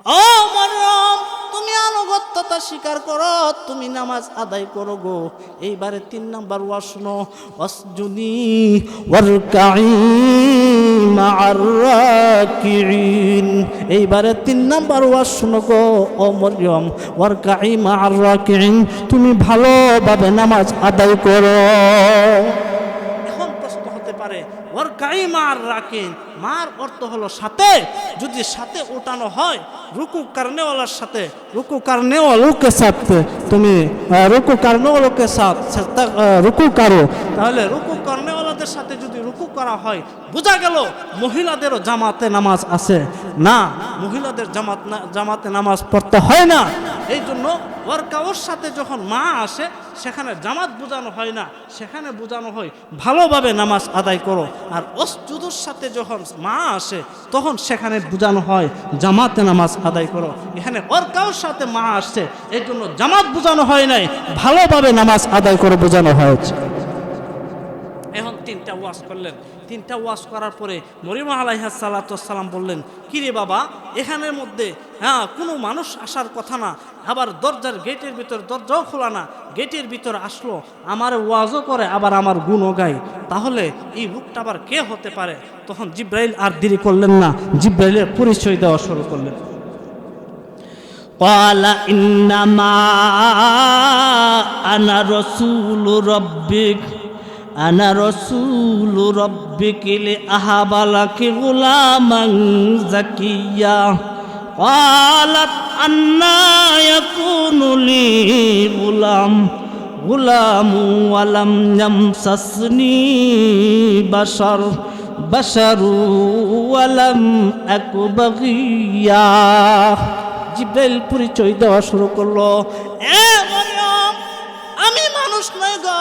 ও মরিয়ম, তুমি আনুগত্যতা স্বীকার করো, তুমি নামাজ আদায় করো গো। এইবারে 3 নাম্বার ওয়াজ শুনো, ওয়াসজুদি ওয়ারকাই মা'আর রাকিঈন। এইবারে 3 নাম্বার ওয়াজ শুনো গো ও মরিয়ম, ওয়ারকাই মা'আর রাকিঈন, তুমি ভালোভাবে নামাজ আদায় করো। এখন প্রশ্ন হতে পারে, ওয়ারকাই মা'আর রাকিঈন, মার অর্থ হলো সাথে। যদি সাথে ওঠানো হয় রুকু করনেওয়ালার সাথে, রুকু করনেওয়ালোকে সাথে তুমি রুকু করনেওয়ালোকে সাথে রুকু করো, তাহলে রুকু করনেওয়ালাদের সাথে যদি রুকু করা হয় বোঝা গেল মহিলাদেরও জামাতে নামাজ আছে না, মহিলাদের জামাতে নামাজ পড়তে হয় না। এই জন্য ওয়ারকাওর সাথে যখন মা আসে সেখানে জামাত বোঝানো হয় না, সেখানে বোঝানো হয় ভালোভাবে নামাজ আদায় করো। আর ওয়াসজুদুর সাথে যখন মা আসে তখন সেখানে বোঝানো হয় জামাতে নামাজ আদায় করো। এখানে ওয়ারকাওর সাথে মা আসছে, এই জন্য জামাত বোঝানো হয় নাই, ভালোভাবে নামাজ আদায় করো বোঝানো হয়েছে। এখন 3টা ওয়াজ করলেন। 3টা ওয়াজ করার পরে মরিয়ম আলাইহিস সালাতু ওয়াস সালাম বললেন, কি রে বাবা, এখানের মধ্যে কোনো মানুষ আসার কথা না, আবার দরজার গেটের ভিতর দরজাও খোলা না, গেটের ভিতর আসলো, আমার ওয়াজও করে, আবার আমার গুণও গায়, তাহলে এই লোকটা আবার কে হতে পারে? তখন জিব্রাইল আর দেরি করলেন না, জিব্রাইলের পরিচয় দেওয়া শুরু করলেন। ক্বালা ইন্নামা আনা রাসূলু রাব্বিক, আনা রাসূলু রাব্বিকি লিআহাবা লাকি গুলামান যাকিয়্যা। ক্বালাত আন্না ইয়াকুনু লি গুলামু ওয়া লাম ইয়ামসাসনি বাশারু ওয়া লাম আকু বাগিয়্যা। জিব্রাইল পরিচয় দেওয়া শুরু করলো, এ মরিয়ম, আমি মানুষ নই গো,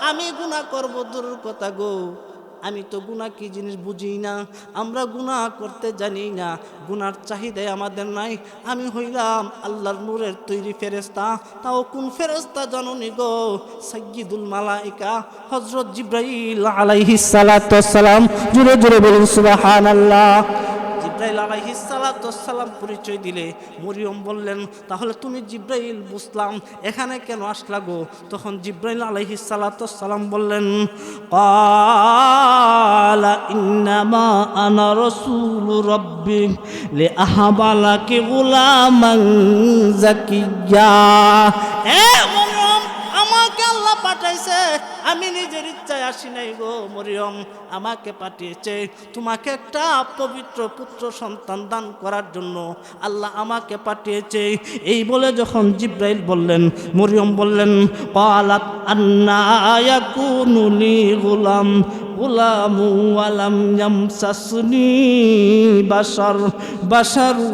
আমি গুনাহ করব দূরের কথা গো, আমি তো গুনাহ কি জিনিস বুঝি না, আমরা গুনাহ করতে জানি না, গুনার চাহিদাই আমাদের নাই। আমি হইলাম আল্লাহর নূরের তৈরি ফেরেশতা, তাও কোন ফেরেশতা জানোনি গো? সাইয়্যিদুল মালায়েকা হযরত জিব্রাইল আলাইহিস সালাতু ওয়াস সালাম। জোরে জোরে বলুন সুবহানাল্লাহ। জিব্রাইল আলাইহিস সালাতু ওয়াস সালাম পরিচয় দিলে মরিয়ম বললেন, তাহলে তুমি জিব্রাইল, বুঝলাম, এখানে কেন আসলা গো? তখন জিব্রাইল আলাইহিস সালাতু ওয়াস সালাম বললেন, ক্বালা ইন্নামা আনা রাসূলু রাব্বিক লিআহাবা লাকি গুলামান যাকিয়্যা। এ মরিয়ম, আমাকে আল্লাহ পাঠাইছে, আমি নিজের ইচ্ছায় আসি নাই গো মরিয়ম, আমাকে পাঠিয়েছে তোমাকে একটা পবিত্র পুত্র সন্তান দান করার জন্য, আল্লাহ আমাকে পাঠিয়েছে। এই বলে যখন জিব্রাইল বললেন, মরিয়ম বললেন, ক্বালাত আন্না ইয়াকুনু লি গুলামু ওয়া লাম ইয়ামসাসনি বাশারু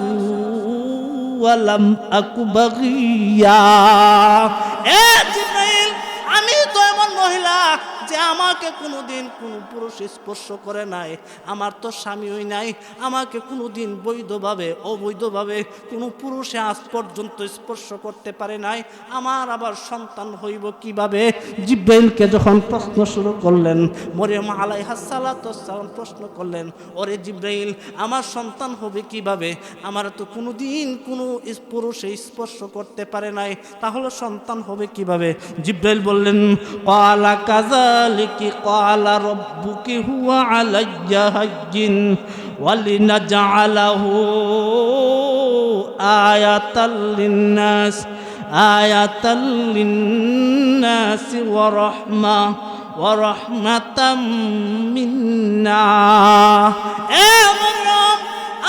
ওয়া লাম আকু বাগিয়্যা। এ জিব্রাইল, আমি তো এমন মহিলা যে আমাকে কোনোদিন কোনো পুরুষ স্পর্শ করে নাই, আমার তো স্বামীই নাই, আমাকে কোনোদিন বৈধভাবে অবৈধভাবে কোনো পুরুষে আজ পর্যন্ত স্পর্শ করতে পারে নাই, আমার আবার সন্তান হইব কিভাবে? জিব্রাইলকে যখন প্রশ্ন শুরু করলেন, মরিয়ম আলাইহিস সালাতু ওয়াস সালাম প্রশ্ন করলেন, ওরে জিব্রাইল, আমার সন্তান হবে কিভাবে? আমার তো কোনোদিন কোনো পুরুষে স্পর্শ করতে পারে নাই, তাহলে সন্তান হবে কিভাবে? জিব্রাইল বললেন, ক্বালা কাযালিকি ক্বালা রাব্বুকি হুয়া আলাইয়া হাজ্জিন ওয়া লিনাজআলাহু আয়াতাল লিন্নাস ওয়া রাহমাতাম মিন্না। এ মরিয়ম,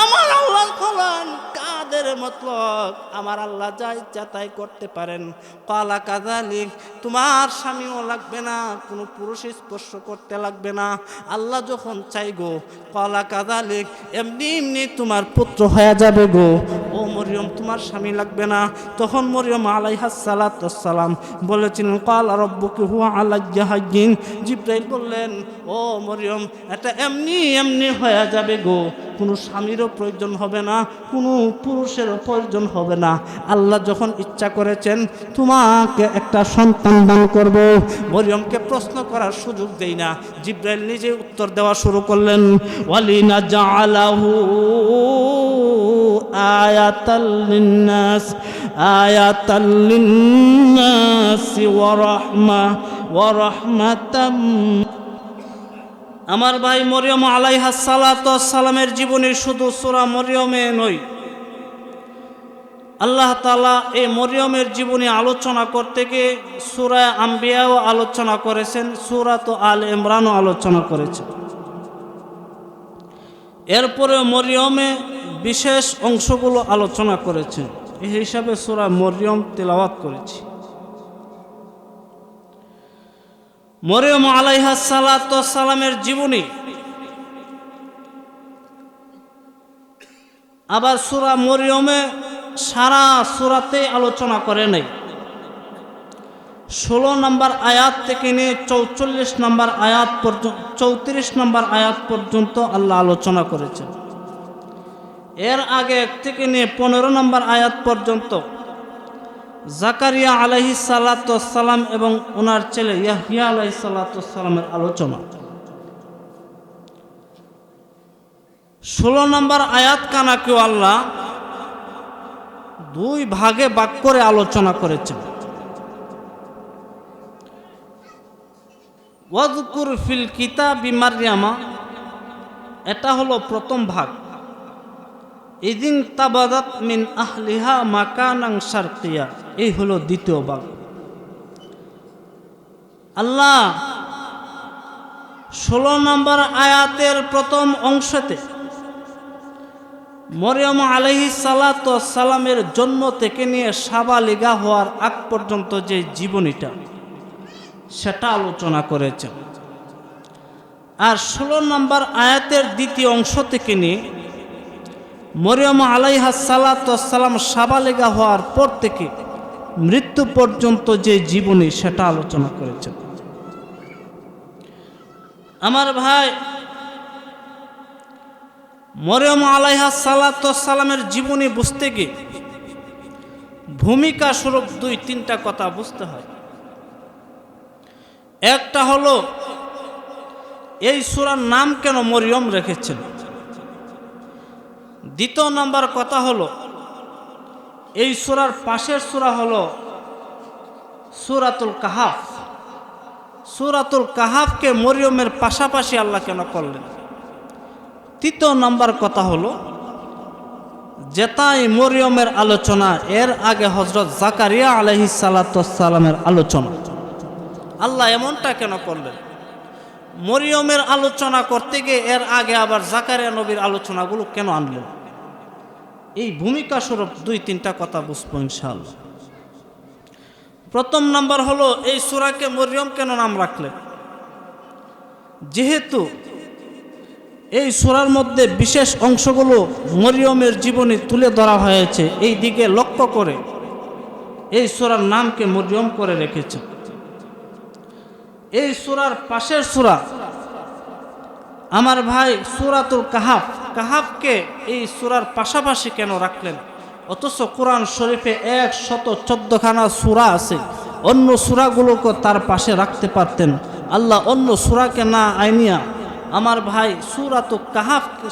আমার আল্লাহ খোলান কাদের মতলব, আমার আল্লাহ যা ইচ্ছা তাই করতে পারেন। ক্বালা কাযালিক, তোমার স্বামীও লাগবে না, কোনো পুরুষ স্পর্শ করতে লাগবে না, আল্লাহ যখন চাই গো। ক্বালা কাযালিক, এমনি এমনি তোমার পুত্র হয়ে যাবে গো। ও মরিয়ম, তোমার স্বামী লাগবে না। তখন মরিয়ম আলাইহিস সালাতু ওয়াস সালাম বলেছিলেন, ক্বালা রাব্বুকি হুয়া আলাইয়া হাজ্জিন। জিব্রাইল বললেন, ও মরিয়ম, এটা এমনি এমনি হয়ে যাবে গো, কোনো স্বামীরও প্রয়োজন হবে না, কোনো পুরুষেরও প্রয়োজন হবে না। আল্লাহ যখন ইচ্ছা করেছেন তোমাকে একটা সন্তান দান করব। মরিয়মকে প্রশ্ন করার সুযোগ দেই না, জিব্রাইল নিজে উত্তর দেওয়া শুরু করলেন, ওয়ালিনা জাআলাহু আয়াতাল লিন্নাস আয়াতাল লিন্নাসি ওয়া রাহমাতাম। আমার ভাই, মরিয়ম আলাইহাস সালাতু ওয়াস সালামের জীবনী শুধু সূরা মরিয়মে নয়, আল্লাহ তাআলা এই মরিয়মের জীবনী আলোচনা করতে গিয়ে সূরা আম্বিয়াও আলোচনা করেছেন, সূরাত আল ইমরানও আলোচনা করেছেন। এরপরে মরিয়মে বিশেষ অংশগুলো আলোচনা করেছেন। এই হিসাবে সূরা মরিয়ম তেলাওয়াত করেছি। মরিয়ম আলাইহাস সালাতু ওয়াস সালামের জীবনী আবার সূরা মরিয়মে সারা সূরাতে আলোচনা করে নাই। 16 নম্বর আয়াত থেকে নিয়ে 34 নম্বর আয়াত পর্যন্ত 34 নম্বর আয়াত পর্যন্ত আল্লাহ আলোচনা করেছেন। এর আগে থেকে নিয়ে 15 নম্বর আয়াত পর্যন্ত জাকারিয়া আলাইহিস সালাতু ওয়াস সালাম এবং ওনার ছেলে ইয়াহইয়া আলাইহিস সালাতু ওয়াস সালামের আলোচনা। 16 নম্বর আয়াত কানাকেও আল্লাহ দুই ভাগে ভাগ করে আলোচনা করেছেন। ওয়াজকুর ফিল কিতাবি মারইয়ামা, এটা হলো প্রথম ভাগ। ইদিন তাবাদাত মিন আহলিহা মাকানান শারকিয়া, এই হলো দ্বিতীয় ভাগ। আল্লাহ 16 নম্বর আয়াতের প্রথম অংশতে মরিয়ম আলাইহিস সালাতু ওয়াস সালামের জন্ম থেকে নিয়ে সাবালিগা হওয়ার আগ পর্যন্ত যে জীবনীটা, সেটা আলোচনা করেছেন। আর 16 নম্বর আয়াতের দ্বিতীয় অংশ থেকে নিয়ে মরিয়ম আলাইহাস সালাতু ওয়াস সালাম সাবালিগা হওয়ার পর থেকে মৃত্যু পর্যন্ত যে জীবনী, সেটা আলোচনা করেছেন। আমার ভাই, মরিয়ম আলাইহাস সালাতু ওয়াস সালামের জীবনী বুঝতে গিয়ে ভূমিকা স্বরূপ 2-3টা কথা বুঝতে হয়। একটা হলো এই সূরার নাম কেন মরিয়ম রেখেছেন। দ্বিতীয় নম্বর কথা হলো এই সূরার পাশের সূরা হলো সূরাতুল কাহাফ। সূরাতুল কাহাফকে মরিয়মের পাশাপাশি আল্লাহ কেন করলেন। তৃতীয় নম্বর কথা হলো যেটাই মরিয়মের আলোচনা, এর আগে হযরত জাকারিয়া আলাইহিস সালাতু ওয়াস সালামের আলোচনা, আল্লাহ এমনটা কেন করলেন। মরিয়মের আলোচনা করতে গিয়ে এর আগে আবার জাকারিয়া নবীর আলোচনাগুলো কেন আনলেন। এই ভূমিকা স্বরূপ 2-3টা কথা বুঝবো ইনশাআল্লাহ। প্রথম নাম্বার হলো এই সূরাকে মরিয়ম কেন নাম রাখলেন। যেহেতু এই সূরার মধ্যে বিশেষ অংশগুলো মরিয়মের জীবনী তুলে ধরা হয়েছে, এই দিকে লক্ষ্য করে এই সূরার নামকে মরিয়ম করে রেখেছে। এই সূরার পাশের সূরা আমার ভাই সূরাতুল কাহাফ, কাহাফকে এই সূরার পাশাপাশি কেন রাখলেন। অথচ কোরআন শরীফে 114খানা সূরা আছে, অন্য সূরাগুলোকে তার পাশে রাখতে পারতেন। আল্লাহ অন্য সূরাকে না আইনিয়া আমার ভাই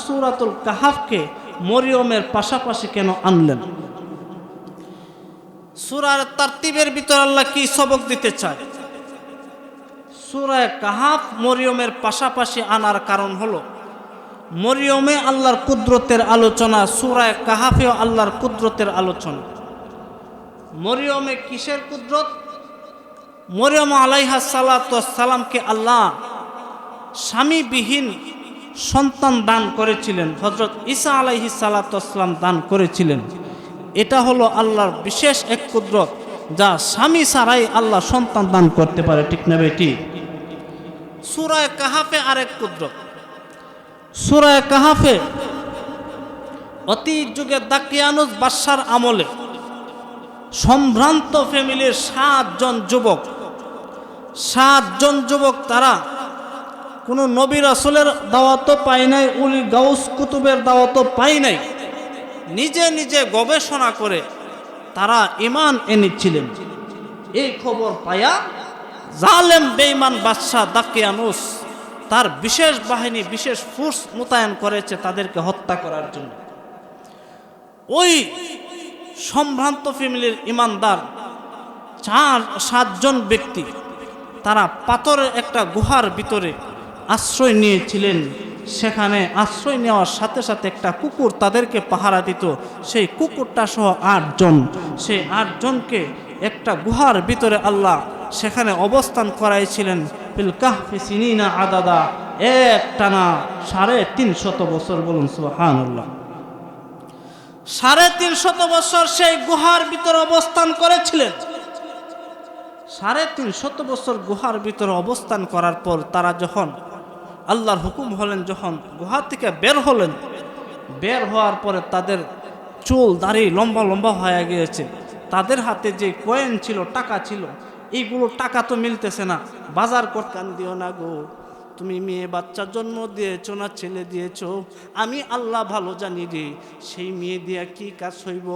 সূরাতুল কাহাফকে মরিয়মের পাশাপাশি কেন আনলেন। সূরার তারতিবের ভিতর আল্লাহ কি সবক দিতে চায়। সূরা কাহাফ মরিয়মের পাশাপাশি আনার কারণ হলো মরিয়মে আল্লাহর কুদরতের আলোচনা, সূরা কাহাফেও আল্লাহর কুদরতের আলোচনা। মরিয়মে কিসের কুদরত। মরিয়ম আলাইহাস সালাতু ওয়াস সালামকে আল্লাহ স্বামীবিহীন সন্তান দান করেছিলেন, হযরত ঈসা আলাইহিস সালাতু ওয়াস সালাম দান করেছিলেন। এটা হলো আল্লাহর বিশেষ এক কুদরত, যা স্বামী ছাড়াই আল্লাহ সন্তান দান করতে পারে, ঠিক না বেটি। সূরা কাহাফে আরেক কুদরত। সূরা কাহাফে অতীত যুগে দাকিয়ানুস বাদশার আমলে সম্ভ্রান্ত ফ্যামিলির 7 জন যুবক তারা কোনো নবী রাসূলের দাওয়াতও পায় নাই, উলি গাউস কুতুবের দাওয়াতও পায় নাই, নিজে নিজে গবেষণা করে তারা ঈমান এনেছিলেন। এই খবর পায়া জালেম বেঈমান বাদশা দাকিয়ানুস তার বিশেষ বাহিনী, বিশেষ ফোর্স মোতায়েন করেছে তাদেরকে হত্যা করার জন্য। ওই সম্ভ্রান্ত ফ্যামিলির ইমানদার 4-7 জন ব্যক্তি তারা পাথরের একটা গুহার ভিতরে আশ্রয় নিয়েছিলেন। সেখানে আশ্রয় নেওয়ার সাথে সাথে একটা কুকুর তাদেরকে পাহারা দিত। সেই কুকুরটা সহ 8 জন, সেই 8 জনকে একটা গুহার ভিতরে আল্লাহ সেখানে অবস্থান করাইছিলেন। ফিল কাহফি সিনিনা আদাদা, একটানা 350 বছর। বলুন সুবহানাল্লাহ। 350 বছর সেই গুহার ভিতরে অবস্থান করেছিলেন। 350 বছর গুহার ভিতরে অবস্থান করার পর তারা যখন আল্লাহর হুকুম হলেন, যখন গুহা থেকে বের হলেন, বের হওয়ার পরে তাদের চুল দাড়ি লম্বা লম্বা হয়ে গিয়েছে। তাদের হাতে যে কয়েন ছিল, টাকা ছিল, এইগুলো টাকা তো মিলতেছে না। বাজার করতে কান দিও না গো, তুমি মেয়ে বাচ্চা জন্ম দিয়েছো না ছেলে দিয়েছো, আমি আল্লাহ ভালো জানি রে। সেই মেয়ে দিয়া কি কাজ হইব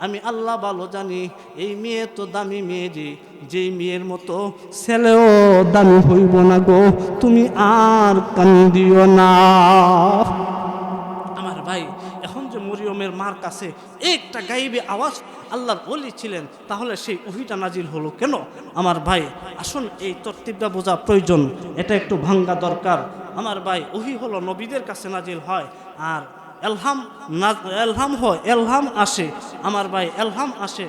আমি আল্লাহ ভালো জানি। এই মেয়ে তো দামি মেয়ে রে, যেই মেয়ের মতো ছেলেও দামি হইব না গো, তুমি আর কান্দিও না। আমার ভাই, এখন যে মরিয়মের মার কাছে একটা গাইবে আওয়াজ, আল্লাহর ওলি ছিলেন, তাহলে সেই ওহীটা নাজিল হলো কেন? আমার ভাই আসুন, এই তরতিবটা বোঝা প্রয়োজন, এটা একটু ভাঙ্গা দরকার। আমার ভাই, ওহী হলো নবীদের কাছে নাজিল হয়, আর এলহাম হয়, এলহাম আসে। আমার ভাই, এলহাম আসে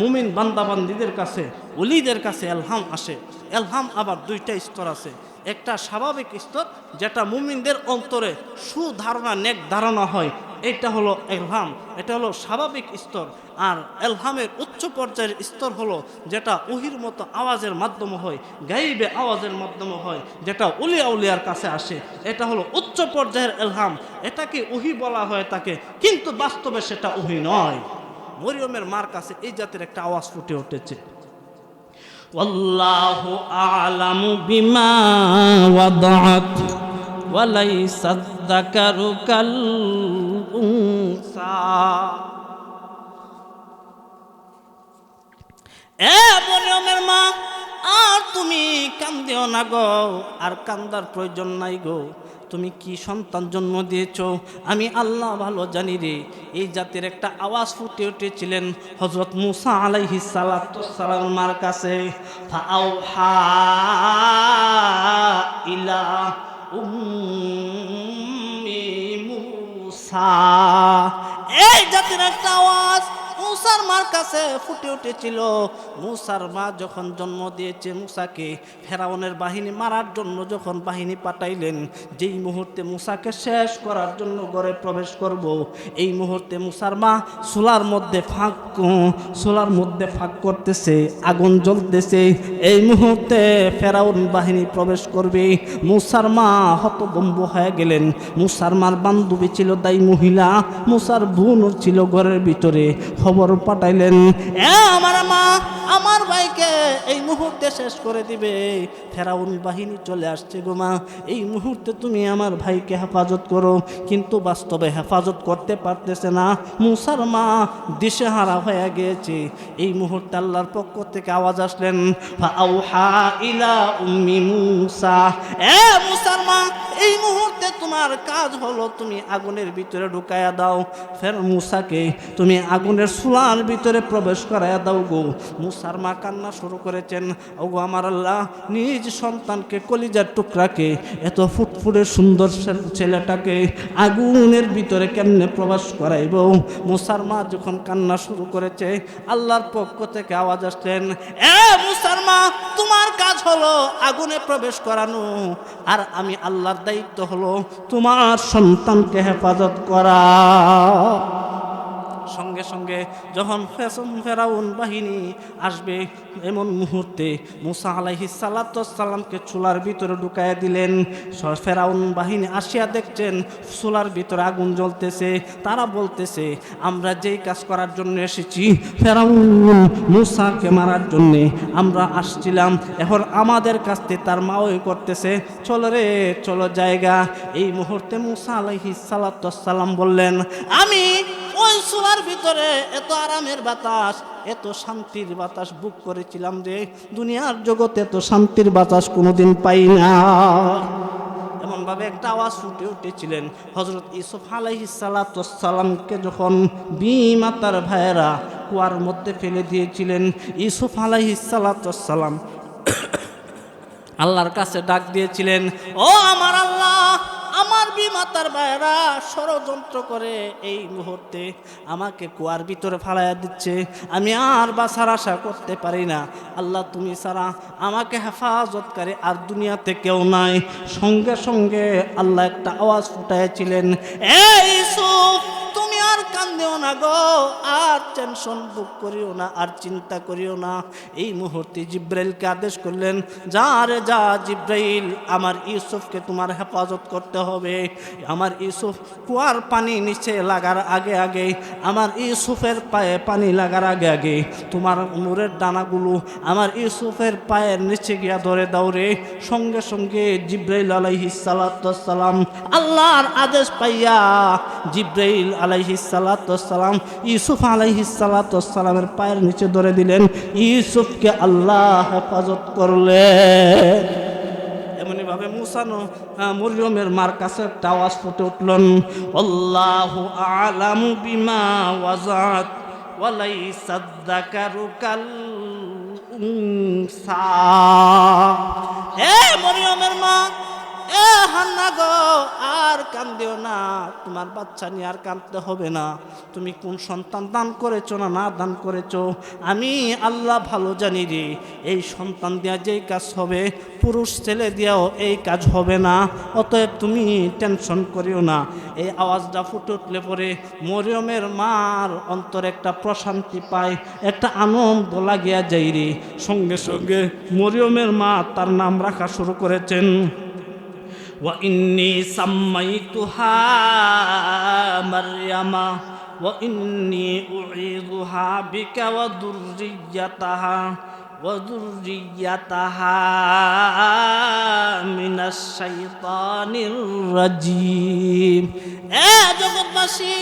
মুমিন বান্দাবান্দিদের কাছে, ওলিদের কাছে এলহাম আসে। এলহাম আবার 2টা স্তর আছে। একটা স্বাভাবিক স্তর, যেটা মুমিনদের অন্তরে সুধারণা, নেক ধারণা হয়, এটা হলো এলহাম, এটা হলো স্বাভাবিক স্তর। আর এলহামের উচ্চ পর্যায়ের স্তর হলো যেটা ওহির মতো আওয়াজের মাধ্যমে হয়, গাইবে আওয়াজের মাধ্যমে হয়, যেটা উলিয়া উলিয়ার কাছে আসে, এটা হলো উচ্চ পর্যায়ের এলহাম। এটাকে ওহি বলা হয় তাকে, কিন্তু বাস্তবে সেটা ওহি নয়। মরিয়মের মার কাছে এই জাতের একটা আওয়াজ ফুটে উঠেছে, ওয়াল্লাহু আ'লামু বিমা ওয়াদাআত ওয়ালাইসা যাকারু কাল উনসা। মরিয়মের মা, আর তুমি কান্দিও না গো, আর কান্দার প্রয়োজন নাই গো। তুমি কি সন্তান জন্ম দিয়েছো আমি আল্লাহ ভালো জানি রে। এই জাতের একটা আওয়াজ ফুটে উঠেছিলেন হযরত মূসা আলাইহিস সালাতু সালাম মার কাছে। ফাআউহা ইলা উম্মি মূসা, এই জাতের একটা আওয়াজ মূসার মার কাছে ফুটে উঠেছিল। মূসার মা যখন জন্ম দিয়েছে মূসাকে, ফেরাউনের বাহিনী মারার জন্য যখন বাহিনী পাঠাইলেন, যেই মুহূর্তে মূসাকে শেষ করার জন্য ঘরে প্রবেশ করব, এই মুহূর্তে মূসার মা চুলার মধ্যে ফাঁক করতেছে, আগুন জ্বলতেছে। এই মুহূর্তে ফেরাউন বাহিনী প্রবেশ করবে। মূসার মা হতভম্ব হয়ে গেলেন। মূসার মার বান্ধবী ছিল দায়ী মহিলা, মূসার বোন ছিল ঘরের ভিতরে। খবর পাঠাইলেন, আমার মা আমার ভাইকে এই মুহূর্তে শেষ করে দিবে, ফেরাউন বাহিনী চলে আসছে গো মা, এই মুহূর্তে তুমি আমার ভাইকে হেফাজত করো। কিন্তু বাস্তবে হেফাজত করতে পারতেছে না। মূসার মা দিশেহারা হয়ে গিয়েছে। এই মুহূর্তে আল্লাহর পক্ষ থেকে আওয়াজ আসলেন, ফাআউহা ইলা উম্মি মূসা, মূসার মা এই মুহূর্তে তোমার কাজ হলো তুমি আগুনের ভিতরে ঢুকাইয়া দাও। ফের মূসাকে তুমি আগুনের চুলার ভিতরে প্রবেশ করাইয়া দাও গো। মূসার মা কান্না শুরু করেছেন, ওগো আমার আল্লাহ, নিজ সন্তানকে, কলিজার টুকরাকে, এত ফুটফুটে সুন্দর ছেলেটাকে আগুনের ভিতরে কেমনে প্রবেশ করাইব? মূসার মা যখন কান্না শুরু করেছে, আল্লাহর পক্ষ থেকে আওয়াজ আসলেন, মূসার মা তোমার কাজ হলো আগুনে প্রবেশ করানো, আর আমি আল্লাহর দায়িত্ব হলো তোমার সন্তানকে হেফাজত করা। সঙ্গে সঙ্গে যখন ফেরাউন বাহিনী আসবে, এমন মুহূর্তে মূসা আলাইহিস সালাতু সালামকে চুলার ভিতরে ঢুকাইয়া দিলেন। ফেরাউন বাহিনী আসিয়া দেখছেন চুলার ভিতরে আগুন জ্বলতেছে। তারা বলতেছে, আমরা যেই কাজ করার জন্য এসেছি, ফেরাউন মূসাকে মারার জন্যে আমরা আসছিলাম, এখন আমাদের কাছ থেকে তার মাওই করতেছে, চলো রে চলো জায়গা। এই মুহূর্তে মূসা আলাইহিস সালাতু সালাম বললেন, আমি ওই চুলার ভিতরে এত আরামের বাতাস, এত শান্তির বাতাস বুক করেছিলাম যে দুনিয়ার জগতে এত শান্তির বাতাস কোনোদিন পাই না। এমনভাবে একটা আওয়াজ ফুটে উঠেছিলেন। হযরত ইউসুফ আলাইহিস সালামকে যখন বিমাতার ভাইয়েরা কুয়ার মধ্যে ফেলে দিয়েছিলেন, ইউসুফ আলাইহিস সালাম আল্লাহর কাছে ডাক দিয়েছিলেন, ও আমার আল্লাহ, আমার বিমাতার ভাইয়েরা ষড়যন্ত্র করে এই মুহূর্তে আমাকে কুয়ার ভিতরে ফালাইয়া দিচ্ছে, আমি আর বাঁচার আশা করতে পারি না। আল্লাহ, তুমি ছাড়া আমাকে হেফাজতকারী আর দুনিয়াতে কেউ নাই। সঙ্গে সঙ্গে আল্লাহ একটা আওয়াজ ফুটাইছিলেন, এই ইউসুফ, তুমি আর কান্দিও না গো, আর টেনশন বুক করিও না, আর চিন্তা করিও না। এই মুহূর্তে জিব্রাইলকে আদেশ করলেন, যা রে যা জিব্রাইল, আমার ইউসুফকে তোমার হেফাজত করতে হবে। আমার ইউসুফ কুয়ার পানি নিচে লাগার আগে আগে, আমার ইউসুফের পায়ে পানি লাগার আগে আগে তোমার নূরের দানাগুলো আমার ইউসুফের পায়ের নিচে গিয়া ধরে দাও রে। সঙ্গে সঙ্গে জিব্রাইল আলাইহিস সালাম আল্লাহর আদেশ পাইয়া জিব্রাইল আলাইহিস সালাম ইউসুফ আলাইহিস সালামের পায়ের নিচে ধরে দিলেন। ইউসুফকে আল্লাহ হেফাজত করলেন। এমনি ভাবে মরিয়মের মার কাছে একটা আওয়াজ ফুটে উঠলেন, আল্লাহু আ'লামু বিমা ওয়াজাত ওয়া লাইসা যাকারু কাল উনসা। হে মরিয়মের মা, এ হান্না গো, আর কান্দিও না, তোমার বাচ্চা নিয়ে আর কাঁদতে হবে না। তুমি কোন সন্তান দান করেছো না দান করেছো, আমি আল্লাহ ভালো জানি রে। এই সন্তান দেওয়া যেই কাজ হবে, পুরুষ ছেলে দিয়েও এই কাজ হবে না, অতএব তুমি টেনশন করিও না। এই আওয়াজটা ফুটে উঠলে পরে মরিয়মের মার অন্তরে একটা প্রশান্তি পায়, একটা আনন্দ লাগিয়া যাই রে। সঙ্গে সঙ্গে মরিয়মের মা তার নাম রাখা শুরু করেছেন, وإني سميتها مريم وإني أعيذها بك وذريتها من الشيطان الرجيم। জগৎবাসী,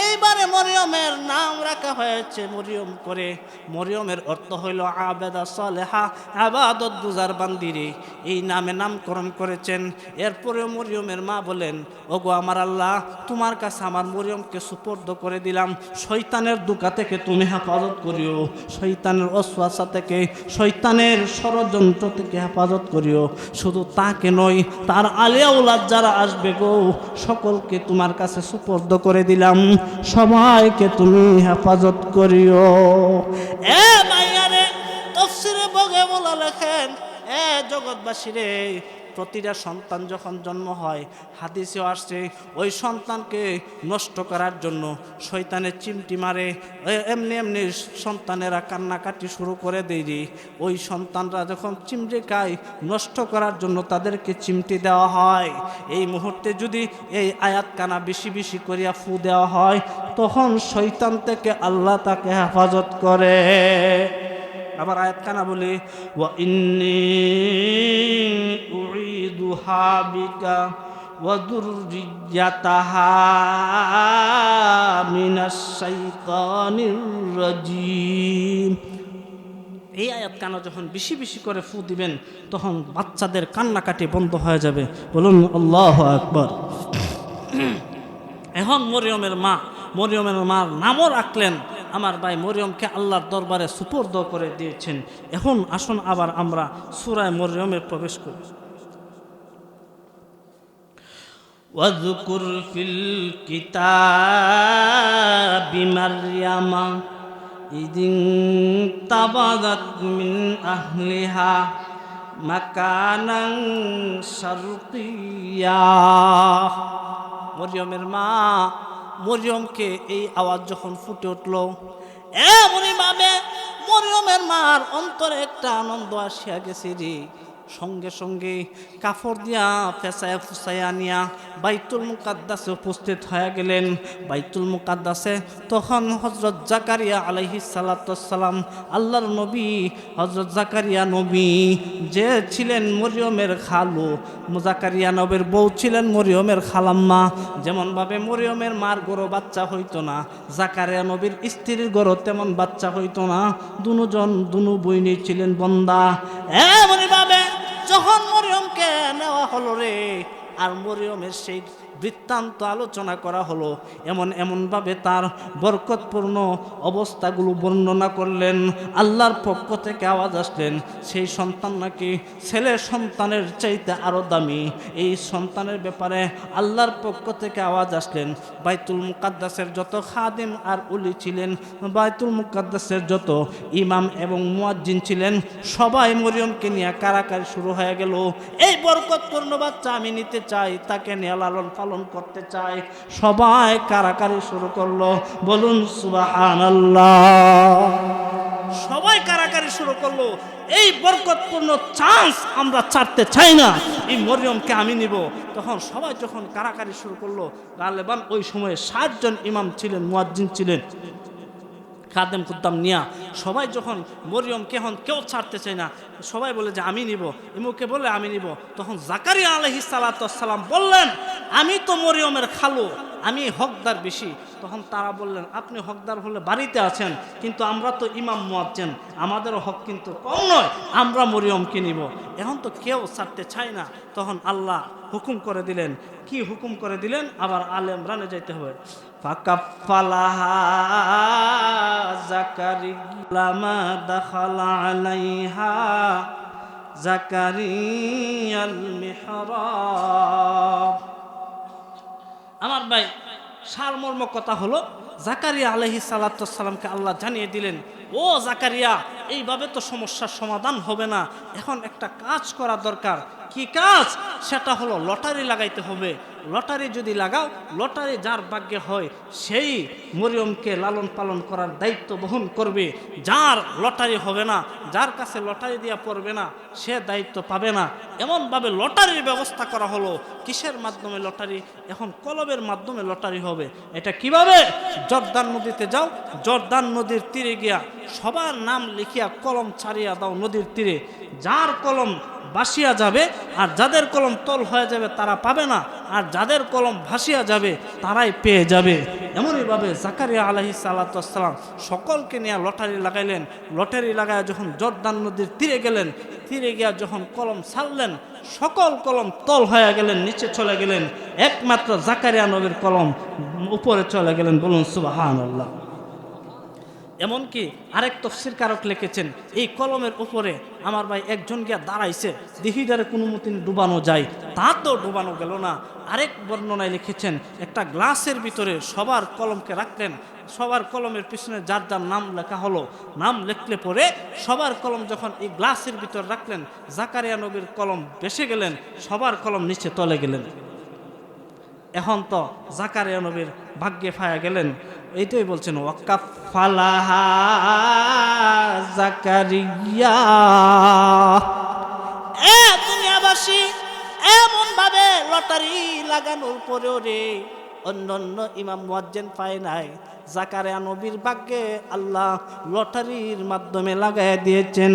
এইবারে মরিয়মের নাম রাখা হয়েছে মরিয়ম করে। মরিয়মের অর্থ হইল আবেদা সালেহা, আবাদত গুজার বান্দিরে। এই নামে নামকরণ করেছেন। এরপরে মরিয়মের মা বলেন, ওগো আমার আল্লাহ, তোমার কাছে আমার মরিয়মকে সুপর্দ করে দিলাম। শয়তানের দুকা থেকে তুমি হেফাজত করিও, শয়তানের ওয়াসওয়াসা থেকে, শয়তানের ষড়যন্ত্র থেকে হেফাজত করিও। শুধু তাকে নয়, তার আলিয়া উলাদ যারা আসবে গো, সকলকে তোমার কাছে সুপর্দ করে দিলাম। সবাইকে তুমি হেফাজত করিও। এ মাইয়ারে, তাফসীরে বগে বলা লেখেন, এ জগৎবাসী রে, প্রতিটা সন্তান যখন জন্ম হয়, হাদিসেও আসছে, ওই সন্তানকে নষ্ট করার জন্য শয়তানের চিমটি মারে। এমনি এমনি সন্তানেরা কান্নাকাটি শুরু করে দেয়। ওই সন্তানরা যখন চিমটি খায়, নষ্ট করার জন্য তাদেরকে চিমটি দেওয়া হয়। এই মুহূর্তে যদি এই আয়াত কানা বেশি বেশি করিয়া ফু দেওয়া হয়, তখন শয়তান থেকে আল্লাহ তাকে হেফাজত করে। আবার আয়াত কানা বলে, ওয়া ইন্নী উঈদুহা বিকা ওয়া যুররিয়াতাহা মিনাশ শাইতানির রাজীম। এই আয়াত কানা যখন বেশি বেশি করে ফু দিবেন, তখন বাচ্চাদের কান্নাকাটি বন্ধ হয়ে যাবে। বলুন আল্লাহু আকবার। এখন মরিয়মের মার নামও রাখলেন। আমার ভাই মরিয়মকে আল্লাহর দরবারে সুপর্দ করে দিয়েছেন। এখন আসুন আবার আমরা সূরা মরিয়মে প্রবেশ করি। ওয়াযকুর ফিল কিতাবি মারইয়ামা ইদিন তাবাদাত মিন আহলিহা মাকানান শারকিয়া। মরিয়মের মা, মরিয়মকে এই আওয়াজ যখন ফুটে উঠল, এমনই ভাবে মরিয়মের মার অন্তরে একটা আনন্দ আসিয়া গেছে রে। সঙ্গে সঙ্গে কাপড় দিয়া ফেসায়া ফুসাইয়া নিয়া বাইতুল মুকাদ্দাসে উপস্থিত হয়ে গেলেন। বাইতুল মুকাদ্দাসে তখন হযরত জাকারিয়া আলাইহিস সালাম, আল্লাহর নবী হযরত জাকারিয়া নবী, যে ছিলেন মরিয়মের খালু, জাকারিয়া নবীর বউ ছিলেন মরিয়মের খালাম্মা। যেমনভাবে মরিয়মের মার গরো বাচ্চা হইতো না, জাকারিয়া নবীর স্ত্রীর গরো তেমন বাচ্চা হইতো না। দুনু বইনি ছিলেন বন্দা। এমনইভাবে যখন মরিয়মকে নেওয়া হলো রে, আর মরিয়মের সেই বৃত্তান্ত আলোচনা করা হলো। এমনভাবে তার বরকতপূর্ণ অবস্থাগুলো বর্ণনা করলেন। আল্লাহর পক্ষ থেকে আওয়াজ আসলেন, সেই সন্তান নাকি ছেলে সন্তানের চাইতে আরও দামি। এই সন্তানের ব্যাপারে আল্লাহর পক্ষ থেকে আওয়াজ আসলেন। বাইতুল মুকাদ্দাসের যত খাদিম আর উলি ছিলেন, বাইতুল মুকাদ্দাসের যত ইমাম এবং মুয়াজ্জিন ছিলেন, সবাই মরিয়মকে নিয়ে কারাকারি শুরু হয়ে গেল। এই বরকতপূর্ণ বাচ্চা আমি নিতে চাই, তাকে নিয়ে লালন পালন করতে চাই। সবাই কারাকারি শুরু করলো। বলুন সুবহানাল্লাহ। সবাই কারাকারি শুরু করলো। এই বরকতপূর্ণ চান্স আমরা ছাড়তে চাই না, এই মরিয়মকে আমি নিব। তখন সবাই যখন কারাকারি শুরু করলো, গালেবান ওই সময়ে 60 জন ইমাম ছিলেন, মুয়াজ্জিন ছিলেন, খাদেম খুদ্দাম নিয়া সবাই যখন মরিয়মকে এখন কেউ ছাড়তে চায় না, সবাই বলে যে আমি নিব, ইমুকে বলে আমি নিব। তখন জাকারিয়া আলাইহিস সালাতু ওয়াস সালাম বললেন, আমি তো মরিয়মের খালু, আমি হকদার বেশি। তখন তারা বললেন, আপনি হকদার হলে বাড়িতে আছেন, কিন্তু আমরা তো ইমাম মুয়াজ্জিন, আমাদেরও হক কিন্তু কম নয়, আমরা মরিয়মকে নিব। এখন তো কেউ ছাড়তে চায় না। তখন আল্লাহ হুকুম করে দিলেন। কি হুকুম করে দিলেন? আবার আলে ইমরানে যাইতে হবে। ফাকাফালাহা জাকারিয়া মা দাখালা আলাইহা জাকারিয়াল মিহরাব। আমার ভাই, সারমর্ম কথা হলো, জাকারিয়া আলাইহিস সালাতু ওয়াস সালামকে আল্লাহ জানিয়ে দিলেন, ও জাকারিয়া, এইভাবে তো সমস্যার সমাধান হবে না, এখন একটা কাজ করা দরকার। কি কাজ? সেটা হলো লটারি লাগাইতে হবে। লটারি যদি লাগাও, লটারি যার ভাগ্যে হয় সেই মরিয়মকে লালন পালন করার দায়িত্ব বহন করবে। যার লটারি হবে না, যার কাছে লটারি দিয়া পড়বে না, সে দায়িত্ব পাবে না। এমনভাবে লটারির ব্যবস্থা করা হলো। কিসের মাধ্যমে লটারি? এখন কলমের মাধ্যমে লটারি হবে। এটা কিভাবে? জর্দান নদীতে যাও, জর্দান নদীর তীরে গিয়া সবার নাম লিখিয়া কলম ছাড়িয়া দাও নদীর তীরে। যার কলম ভাসিয়া যাবে আর যাদের কলম তল হয়ে যাবে তারা পাবে না, আর যাদের কলম ভাসিয়া যাবে তারাই পেয়ে যাবে। এমনইভাবে জাকারিয়া আলাইহিস সালাতু ওয়াস সালাম সকলকে নিয়ে লটারি লাগাইলেন। লটারি লাগায় যখন জর্দান নদীর তীরে গেলেন, তীরে গিয়া যখন কলম ছাড়লেন, সকল কলম তল হয়ে গেলেন, নিচে চলে গেলেন। একমাত্র জাকারিয়া নবীর কলম উপরে চলে গেলেন। বলুন সুবহানাল্লাহ। এমনকি আরেক তাফসীরকারক লিখেছেন, এই কলমের উপরে আমার ভাই একজন গিয়া দাঁড়াইছে, দিহিদারে কোনো মতিন ডুবানো যায়, তা তো ডুবানো গেল না। আরেক বর্ণনায় লিখেছেন, একটা গ্লাসের ভিতরে সবার কলমকে রাখলেন, সবার কলমের পিছনে যার যার নাম লেখা হলো। নাম লিখলে পরে সবার কলম যখন এই গ্লাসের ভিতর রাখলেন, জাকারিয়া নবীর কলম ভেসে গেলেন, সবার কলম নিচে তলে গেলেন। এখন তো জাকারিয়া নবীর ভাগ্যে ফায়া গেলেন। এইটাই বলছেন, ওয়াকাফালাহা জাকারিয়া। দুনিয়াবাসী, এমন ভাবে লটারি লাগানোর পরেও রে অন্য ইমাম মুয়াজ্জিন পায় নাই, জাকারিয়া নবীর ভাগ্যে আল্লাহ লটারির মাধ্যমে লাগাই দিয়েছেন।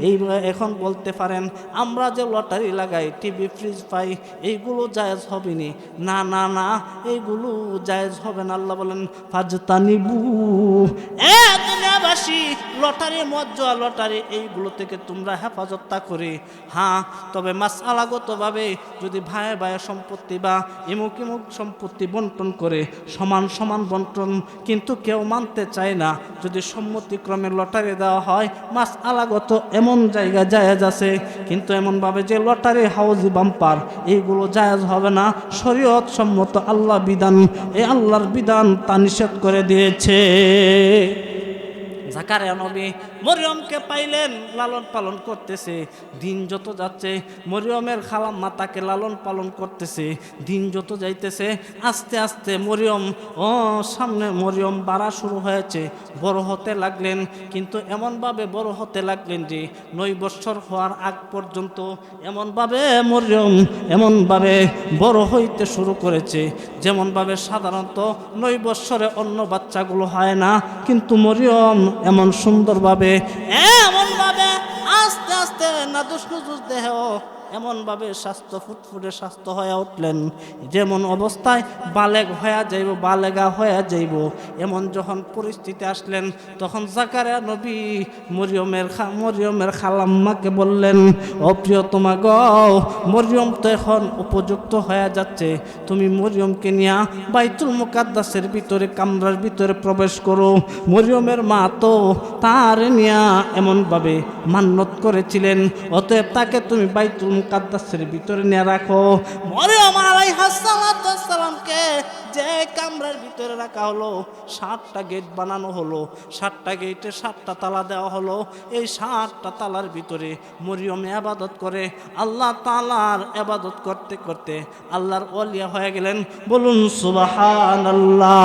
এই এখন বলতে পারেন, আমরা যে লটারি লাগাই, টিভি ফ্রিজ পাই, এইগুলো জায়েজ হবে নি? না না না, এইগুলো জায়েজ হবে না। আল্লাহ বলেন, ফাজতানিবু। দুনিয়াবাসী, লটারি মজ্জা লটারি এইগুলো থেকে তোমরা হেফাজতটা করে। হ্যাঁ, তবে মাসআলাগতভাবে যদি ভাই ভাই সম্পত্তি বা ইমুক ইমুক সম্পত্তি বন্টন করে সমান সমান বন্টন, কিন্তু কেউ মানতে চায় না। যদি সম্মতিক্রমে লটারি দেওয়া হয়, মাসআলাগত এমন জায়গা জায়েজ আছে, কিন্তু এমনভাবে যে লটারি হাউজি বাম্পার এইগুলো জায়েজ হবে না। শরীয়ত সম্মত আল্লাহ বিধান, এই আল্লাহর বিধান তা নিষেধ করে দিয়েছে। জাকারিয়া নবী মরিয়মকে পাইলেন, লালন পালন করতেছে। দিন যত যাচ্ছে, মরিয়মের খালাম্মা তাকে লালন পালন করতেছে। দিন যত যাইতেছে, আস্তে আস্তে মরিয়ম সামনে মরিয়ম বাড়া শুরু হয়েছে, বড় হতে লাগলেন। কিন্তু এমনভাবে বড় হতে লাগলেন যে 9 বছর হওয়ার আগ পর্যন্ত এমনভাবে মরিয়ম এমনভাবে বড় হইতে শুরু করেছে, যেমনভাবে সাধারণত 9 বছরে অন্য বাচ্চাগুলো হয় না, কিন্তু মরিয়ম এমনভাবে আস্তে আস্তে নাদুস নুদুস দেহ এমনভাবে স্বাস্থ্য ফুটফুটে স্বাস্থ্য হয়ে উঠলেন, যেমন অবস্থায় বালেগ হয়ে যাইব, বালেগা হয়ে যাইব, এমন যখন পরিস্থিতি আসলেন, তখন জাকারিয়া নবী মরিয়মের খালাম্মাকে বললেন, ও প্রিয়তমা গো, মরিয়ম তো এখন উপযুক্ত হয়ে যাচ্ছে, তুমি মরিয়মকে নিয়ে বাইতুল মুকাদ্দাসের ভিতরে কামরার ভিতরে প্রবেশ করো। মরিয়মের মা তো তার নিয়া এমনভাবে মান্নত করেছিলেন, অতএব তাকে তুমি বাইতুল মুকাদ্দাসের ভিতরে নিয়ে রাখো। মরিয়ম আলাইহিস সালামকে যে কামরার ভিতরে রাখা হলো, 7টা গেট বানানো হলো, 7টা গেটে 7টা তালা দেওয়া হলো। এই 7টা তালার ভিতরে মরিয়ম ইবাদত করে, আল্লাহ তাআলার ইবাদত করতে করতে আল্লাহর ওলিয়া হয়ে গেলেন। বলুন সুবহানাল্লাহ।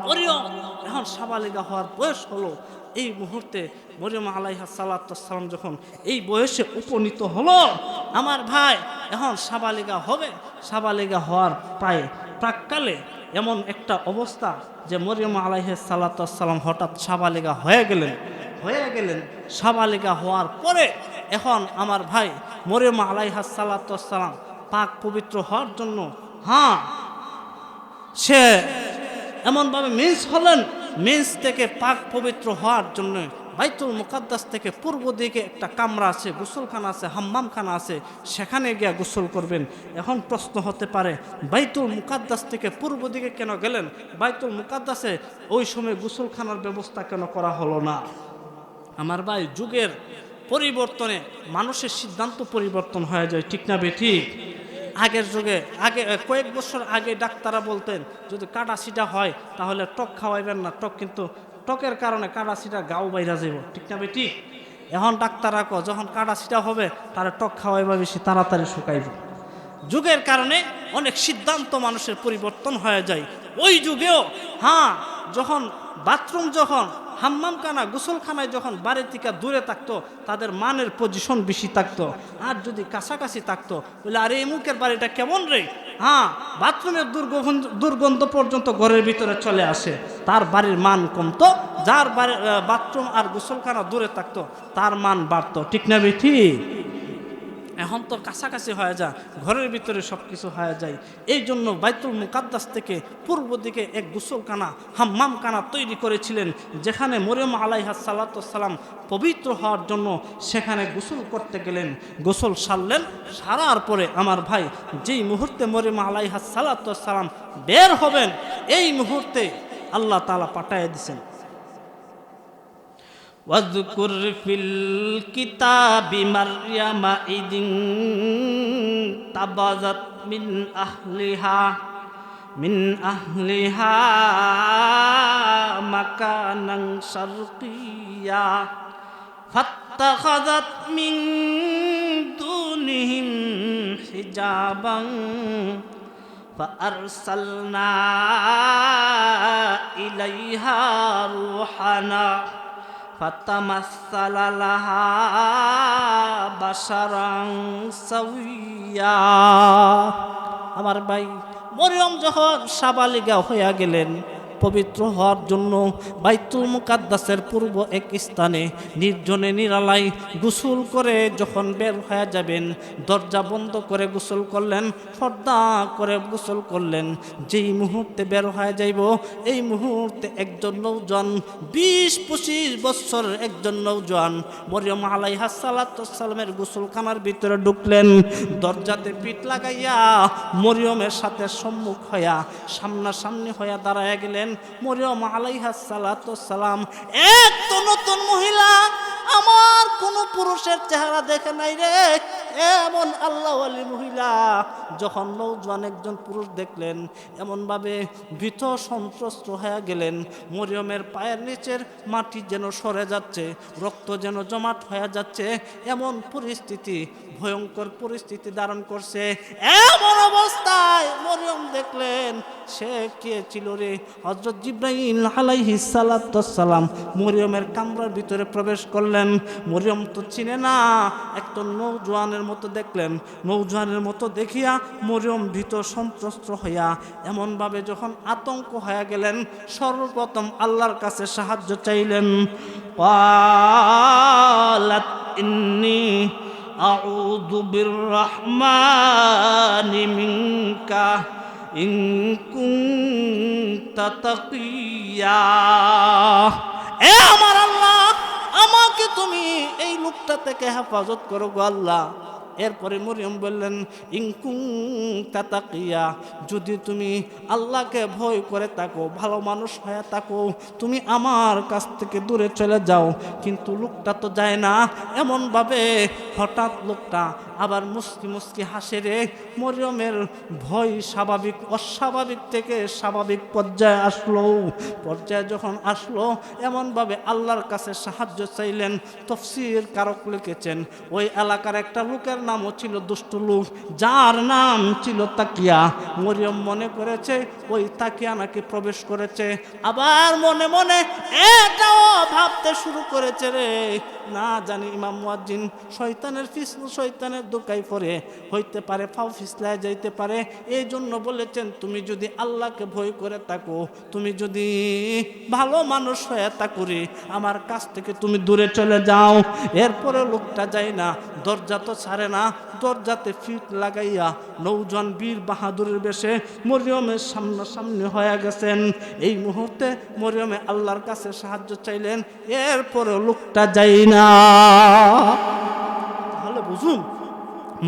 মরিয়ম এখন সাবালিগা হওয়ার বয়স হলো। এই মুহূর্তে মরিয়ম আলাইহিস সালাম যখন এই বয়সে উপনীত হলো, আমার ভাই এখন সাবালিগা হবে। সাবালিগা হওয়ার প্রাককালে এমন একটা অবস্থা যে মরিয়ম আলাইহিস সালাম হঠাৎ সাবালিগা হয়ে গেলেন। সাবালিগা হওয়ার পরে এখন আমার ভাই মরিয়ম আলাইহিস সালাম পাক পবিত্র হওয়ার জন্য সে এমনভাবে মেজ থেকে পাক পবিত্র হওয়ার জন্য বাইতুল মুকাদ্দাস থেকে পূর্ব দিকে একটা কামরা আছে, গোসলখানা আছে, হাম্মামখানা আছে, সেখানে গিয়ে গোসল করবেন। এখন প্রশ্ন হতে পারে, বাইতুল মুকাদ্দাস থেকে পূর্ব দিকে কেন গেলেন? বাইতুল মুকাদ্দাসে ওই সময় গোসলখানার ব্যবস্থা কেন করা হলো না? আমার ভাই, যুগের পরিবর্তনে মানুষের সিদ্ধান্ত পরিবর্তন হয়ে যায়, ঠিক না বেঠিক? আগের যুগে কয়েক বছর আগে ডাক্তাররা বলতেন যদি কাটাছিটা হয় তাহলে টক খাওয়াইবেন না, কিন্তু টকের কারণে কাটাছিটা গাও বাইরা যাব, ঠিক না বেঠিক? এখন ডাক্তাররা যখন কাটাছিটা হবে তারা টক খাওয়াইবা বেশি তাড়াতাড়ি শুকাইব। যুগের কারণে অনেক সিদ্ধান্ত মানুষের পরিবর্তন হয়ে যায়। ওই যুগেও যখন বাথরুম, যখন হাম্মামখানা, গোসলখানায় যখন বাড়ি থেকে দূরে থাকতো তাদের মানের পজিশন বেশি থাকতো। আর যদি কাছাকাছি থাকতো বলে আরে এমুকের বাড়িটা কেমন রে, বাথরুমের দুর্গন্ধ পর্যন্ত ঘরের ভিতরে চলে আসে, তার বাড়ির মান কমতো। যার বাড়ির বাথরুম আর গোসলখানা দূরে থাকতো তার মান বাড়তো, ঠিক না বেঠি? এখন তো কাছাকাছি হয়ে যায়, ঘরের ভিতরে সব কিছু হয়ে যায়। এই জন্য বাইতুল মুকাদ্দাস থেকে পূর্ব দিকে এক গোসলখানা, হাম্মামখানা তৈরি করেছিলেন, যেখানে মরিয়ম আলাইহিস সালাম পবিত্র হওয়ার জন্য সেখানে গোসল করতে গেলেন। গোসল সারার পরে আমার ভাই, যেই মুহূর্তে মরিয়ম আলাইহিস সালাম বের হবেন, এই মুহূর্তে আল্লাহ তাআলা পাঠায় দিয়েছেন, ওয়াজকুর ফিল কিতাবি মারইয়ামা ইদিন তাবাযাত মিন আহলিহা মাকানান শারকিয়্যা ফাত্তাখাযাত মিন দুনিহিম হিজাবান ফাআরসালনা ইলাইহা রূহানা ফাতামাসসালা লাহা বাশারান সাওয়্যা। আমার ভাই, মরিয়ম যখন সাবালিগা হইয়া গেলেন, পবিত্র হওয়ার জন্য বাইতুল মুকাদ্দাসের পূর্ব এক স্থানে নির্জনে নিরালায় গোসল করে যখন বের হয়ে যাবেন, দরজা বন্ধ করে গোসল করলেন, পর্দা করে গোসল করলেন। যেই মুহূর্তে বের হয়ে যাইব, এই মুহূর্তে একজন নৌজওয়ান, 20-25 বছরের একজন নৌজওয়ান মরিয়ম আলাইহিস সালামের গোসলখানার ভিতরে ঢুকলেন। দরজাতে পিঠ লাগাইয়া মরিয়মের সাথে সম্মুখ হইয়া সামনাসামনি হইয়া দাঁড়ায় গেলেন। মরিয়ম আলাইহিস সালাম এক তো নতুন মহিলা, আমার কোন পুরুষের চেহারা দেখে নাই রে, এমন আল্লাহওয়ালি মহিলা যখন নৌজওয়ান একজন পুরুষ দেখলেন, এমনভাবে ভীত সন্ত্রস্ত হয়ে গেলেন। মরিয়মের পায়ের নিচের মাটি যেন সরে যাচ্ছে, রক্ত যেন জমাট হয়ে যাচ্ছে, এমন পরিস্থিতি, ভয়ঙ্কর পরিস্থিতি ধারণ করছে। এমন অবস্থায় মরিয়ম দেখলেন, সে কে ছিল রে? হযরত জিবরাইল আলাইহিস সালাম মরিয়মের কামরার ভিতরে প্রবেশ করলেন। মরিয়ম তো চিনে না, একটা নৌজওয়ানের মতো দেখলেন। নৌজওয়ানের মতো দেখিয়া মরিয়ম ভীত সন্ত্রস্ত হইয়া এমনভাবে যখন আতঙ্ক হয়ে গেলেন, সর্বপ্রথম আল্লাহর কাছে সাহায্য চাইলেন। ক্বালাত ইন্নী আউযু বিররহমানি মিনকা ইন কুনতা তাকিয়া। এ আমার আল্লাহ, আমাকে তুমি এই লোকটা থেকে হেফাজত করো গো আল্লাহ। এরপরে মরিয়ম বললেন, ইনকুম তাতাকিয়া, যদি তুমি আল্লাহকে ভয় করে থাকো, ভালো মানুষ হয়ে থাকো, তুমি আমার কাছ থেকে দূরে চলে যাও। কিন্তু লোকটা তো যায় না। এমনভাবে হঠাৎ লোকটা আবার মুস্কি মুস্কি হাসে রে। মরিয়মের ভয় স্বাভাবিক, অস্বাভাবিক থেকে স্বাভাবিক পর্যায়ে আসলো। পর্যায়ে যখন আসলো, এমনভাবে আল্লাহর কাছে সাহায্য চাইলেন। তাফসীর কারক লিখেছেন, ওই এলাকার একটা লোকের নামও ছিল দুষ্ট লোক, যার নাম ছিল তাকিয়া। মরিয়ম মনে করেছে ওই তাকিয়া নাকি প্রবেশ করেছে। আবার মনে মনে এটাও ভাবতে শুরু করেছে রে, না জানি ইমাম মুয়াজ্জিন শয়তানের শয়তানের দোকাই পড়ে হইতে পারে, ফাও ফিসলায় যাইতে পারে। এই জন্য বলেছেন, তুমি যদি আল্লাহকে ভয় করে থাকো, তুমি যদি ভালো মানুষ হয়ে থাকো রে, আমার কাছ থেকে তুমি দূরে চলে যাও। এরপরে লোকটা যায় না, দরজা তো ছাড়ে না, দরজাতে ফিট লাগাইয়া নৌজন বীর বাহাদুরের বেশে মরিয়মের সামনাসামনি হয়ে গেছেন। এই মুহূর্তে মরিয়মে আল্লাহর কাছে সাহায্য চাইলেন, এরপরে লোকটা যায় না। তাহলে বুঝুন